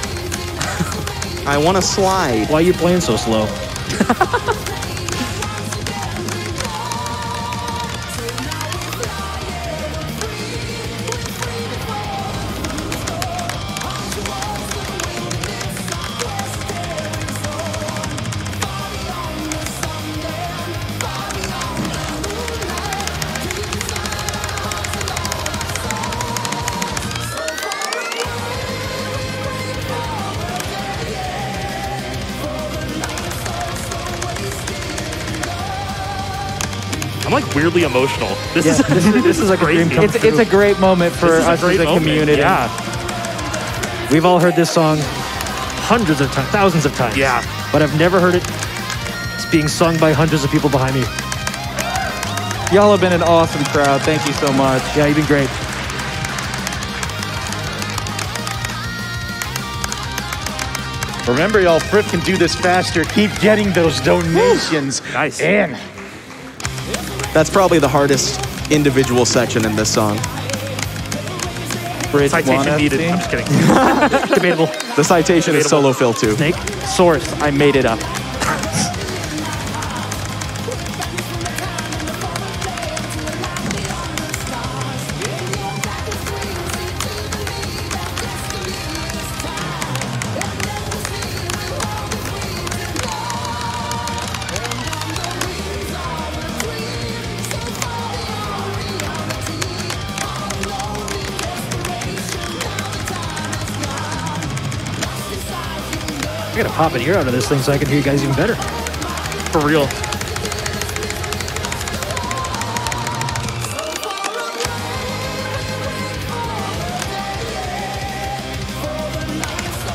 A: I want to slide.
B: Why are you playing so slow?
D: I'm like weirdly emotional. This
B: Yeah,
D: is
B: this is like a dream
D: crazy.
B: come
C: It's a great moment for
D: This is a
C: us
D: great
C: as a
D: moment.
C: community.
D: Yeah.
B: We've all heard this song hundreds of times, thousands of times.
D: Yeah.
B: But I've never heard it being sung by hundreds of people behind me.
C: Y'all have been an awesome crowd. Thank you so much.
B: Yeah, you've been great.
E: Remember, y'all, Frith can do this faster. Keep getting those donations
D: Nice.
E: in.
A: That's probably the hardest individual section in this song.
C: Bridge
D: Citation
C: 1
D: needed.
C: FC.
D: I'm just kidding.
B: Debatable.
A: The citation is solo fill too.
B: Snake.
C: Source, I made it up.
B: I gotta pop an ear out of this thing so I can hear you guys even better.
D: For real.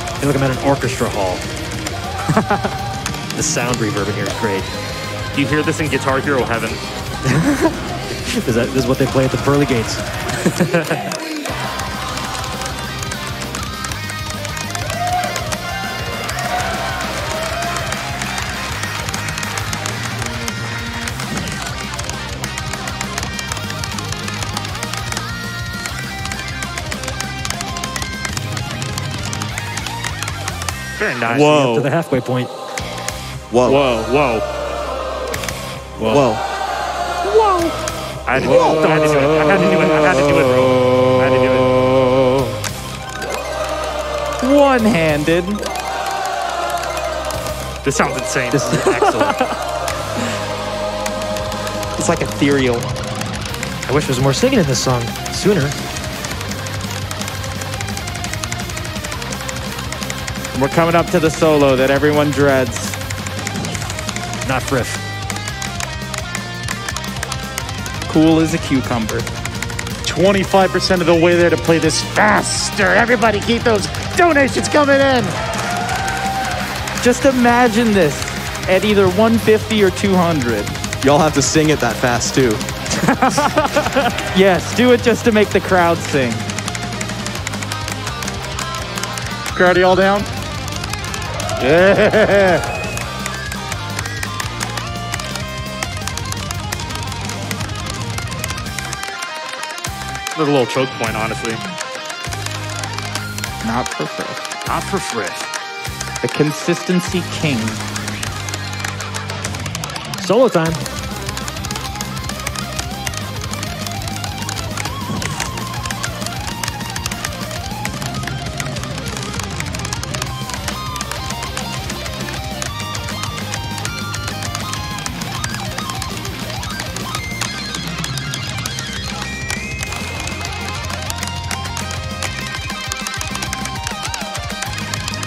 B: I feel like I'm at an orchestra hall. The sound reverb in here is great.
D: You hear this in Guitar Hero heaven.
B: This is what they play at the pearly gates.
D: Very nice.
E: Whoa.
B: Up to the halfway point.
A: Whoa.
D: Whoa, whoa.
A: Whoa.
D: I had to do it. I had to do it. I had to do it. I had to do it, bro. I had to do it.
C: One-handed.
D: This sounds insane.
B: This is excellent.
C: It's like ethereal.
B: I wish there was more singing in this song sooner.
C: We're coming up to the solo that everyone dreads.
B: Not Friff.
C: Cool as a cucumber.
E: 25% of the way there to play this faster. Everybody keep those donations coming in.
C: Just imagine this at either 150 or 200.
A: Y'all have to sing it that fast too.
C: Yes, do it just to make the crowd sing.
E: Crowd, y'all down? Yeah.
D: There's a little choke point, honestly.
C: Not for Friff.
D: Not for Friff.
C: The consistency king.
B: Solo time.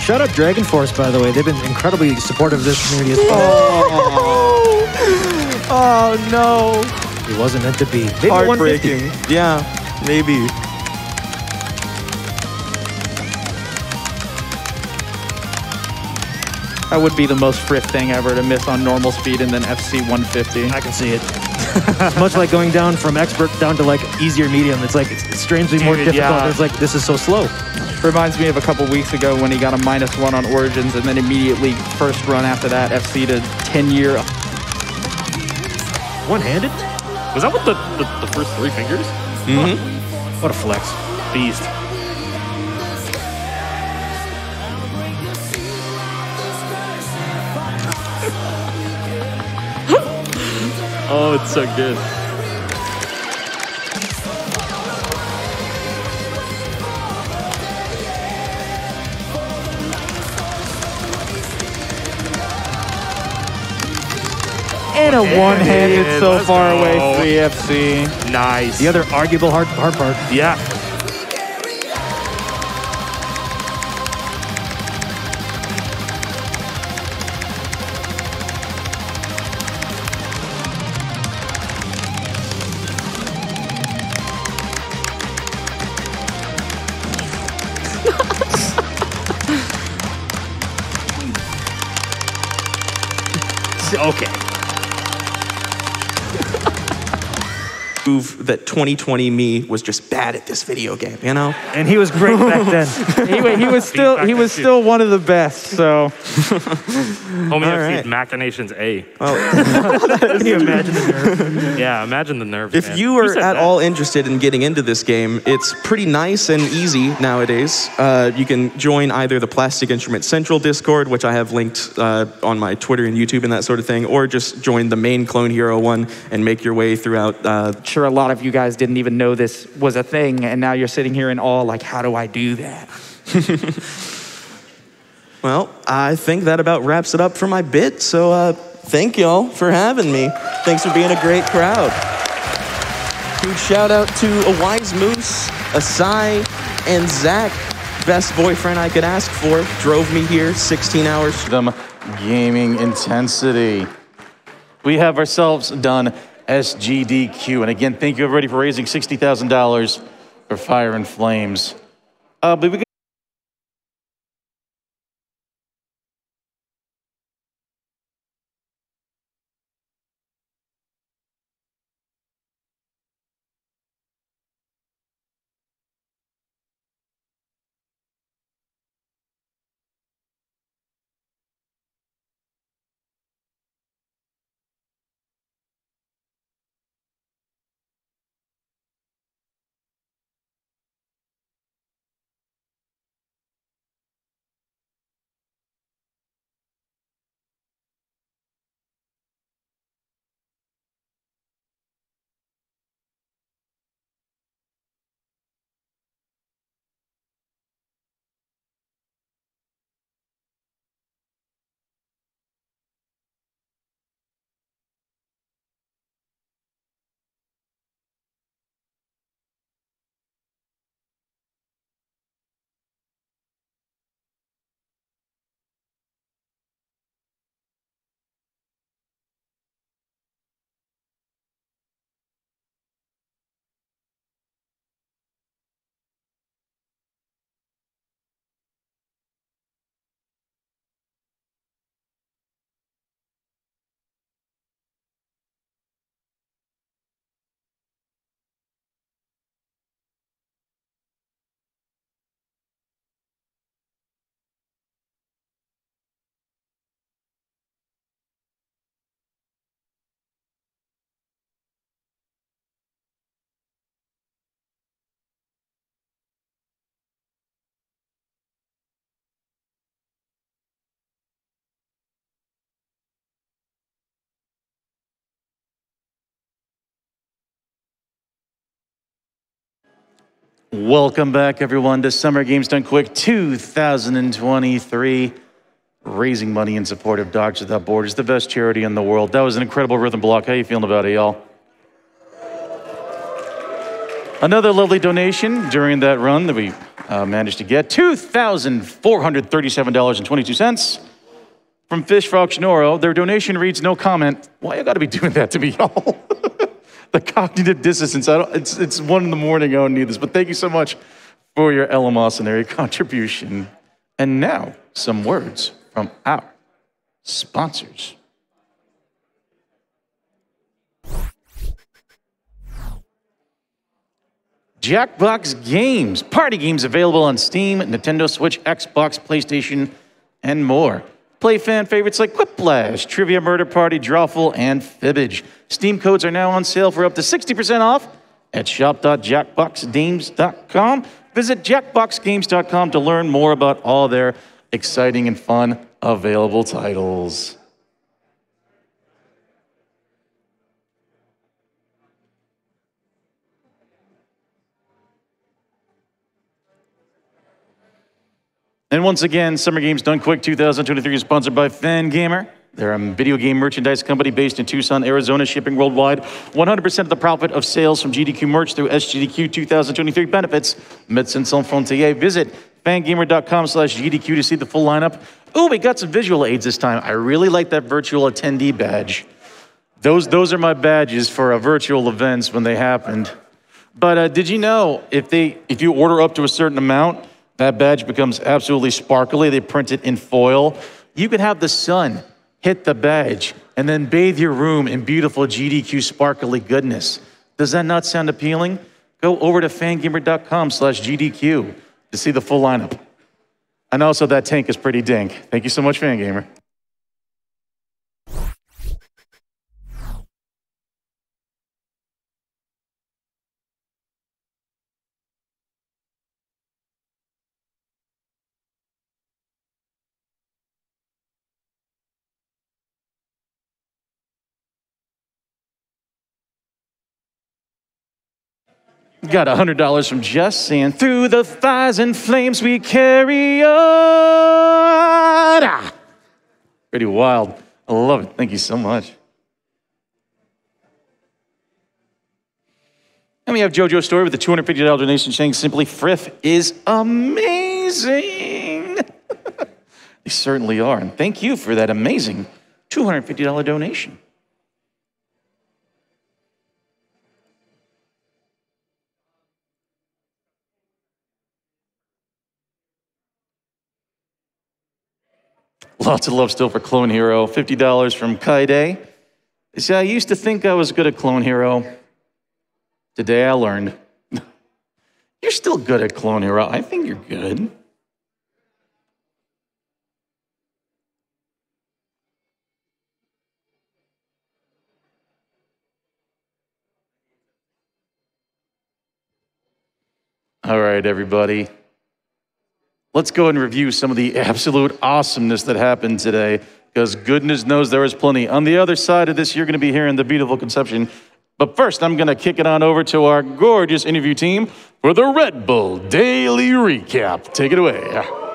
B: Shout out Dragon Force, by the way. They've been incredibly supportive of this community as well.
A: Oh no.
B: It wasn't meant to be. Maybe
A: Heartbreaking.
B: 150.
A: Yeah, maybe.
C: That would be the most Friff thing ever, to miss on normal speed and then FC 150.
B: I can see it. It's much like going down from expert down to like easier medium. It's like it's strangely more
D: Dude,
B: difficult.
D: yeah.
B: It's like this is so slow.
C: Reminds me of a couple weeks ago when he got a -1 on Origins and then immediately first run after that FC to 10-year.
B: One-handed?
D: Was that with the first 3 fingers?
A: Mm-hmm.
B: What a flex.
D: Beast. Oh, it's so good.
C: And a one-handed
D: is.
C: so
D: Let's
C: far
D: go.
C: away 3FC.
D: Nice.
B: The other arguable hard part.
D: Yeah.
B: Okay.
A: Prove that 2020 me was just bad at this video game, you know?
B: And he was great back then.
C: He was still one of the best. So
D: Homie
A: All
D: FC's
A: right.
D: Machinations A.
B: Can you imagine the nerve?
D: Yeah, imagine the nerves,
A: If
D: man.
A: you
D: Who
A: are
D: said
A: at
D: that?
A: all interested in getting into this game, it's pretty nice and easy nowadays. You can join either the Plastic Instrument Central Discord, which I have linked on my Twitter and YouTube and that sort of thing, or just join the main Clone Hero one and make your way throughout.
C: sure a lot of you guys didn't even know this was a thing, and now you're sitting here in awe like, how do I do that?
A: Well, I think that about wraps it up for my bit, so thank y'all for having me. Thanks for being a great crowd. Huge shout out to a Wise Moose, Asai, and Zach. best boyfriend I could ask for. Drove me here 16 hours.
F: Them gaming intensity. We have ourselves done SGDQ. And again, thank you everybody for raising $60,000 for Fire and Flames. But we welcome back, everyone, to Summer Games Done Quick 2023. Raising money in support of Doctors Without Borders, the best charity in the world. That was an incredible rhythm block. How you feeling about it, y'all? Another lovely donation during that run that we managed to get, $2,437.22 from Fish for Auctionoro. Their donation reads, no comment. Why you gotta be doing that to me, y'all? The cognitive dissonance. It's 1 in the morning. I don't need this. But thank you so much for your eleemosynary contribution. And now, some words from our sponsors. Jackbox Games. Party games available on Steam, Nintendo Switch, Xbox, PlayStation, and more. Play fan favorites like Quiplash, Trivia Murder Party, Drawful, and Fibbage. Steam codes are now on sale for up to 60% off at shop.jackboxgames.com. Visit jackboxgames.com to learn more about all their exciting and fun available titles. And once again, Summer Games Done Quick 2023 is sponsored by Fangamer. They're a video game merchandise company based in Tucson, Arizona, shipping worldwide. 100% of the profit of sales from GDQ merch through SGDQ 2023 benefits Médecins Sans Frontières. Visit fangamer.com/GDQ to see the full lineup. Oh, we got some visual aids this time. I really like that virtual attendee badge. Those are my badges for virtual events when they happened. But did you know if you order up to a certain amount, that badge becomes absolutely sparkly. They print it in foil. You could have the sun hit the badge and then bathe your room in beautiful GDQ sparkly goodness. Does that not sound appealing? Go over to fangamer.com/GDQ to see the full lineup. And also that tank is pretty dank. Thank you so much, Fangamer. Got $100 from Jess saying, through the fires and flames we carry on. Ah, pretty wild. I love it. Thank you so much. And we have JoJo's Story with a $250 donation saying simply, Friff is amazing. amazing. They certainly are. And thank you for that amazing $250 donation. Lots of love still for Clone Hero. $50 from Kaide. They say, I used to think I was good at Clone Hero. Today I learned. You're still good at Clone Hero. I think you're good. All right, everybody. Let's go and review some of the absolute awesomeness that happened today, because goodness knows there was plenty. On the other side of this, you're going to be hearing the beautiful conception. But first, I'm going to kick it on over to our gorgeous interview team for the Red Bull Daily Recap. Take it away.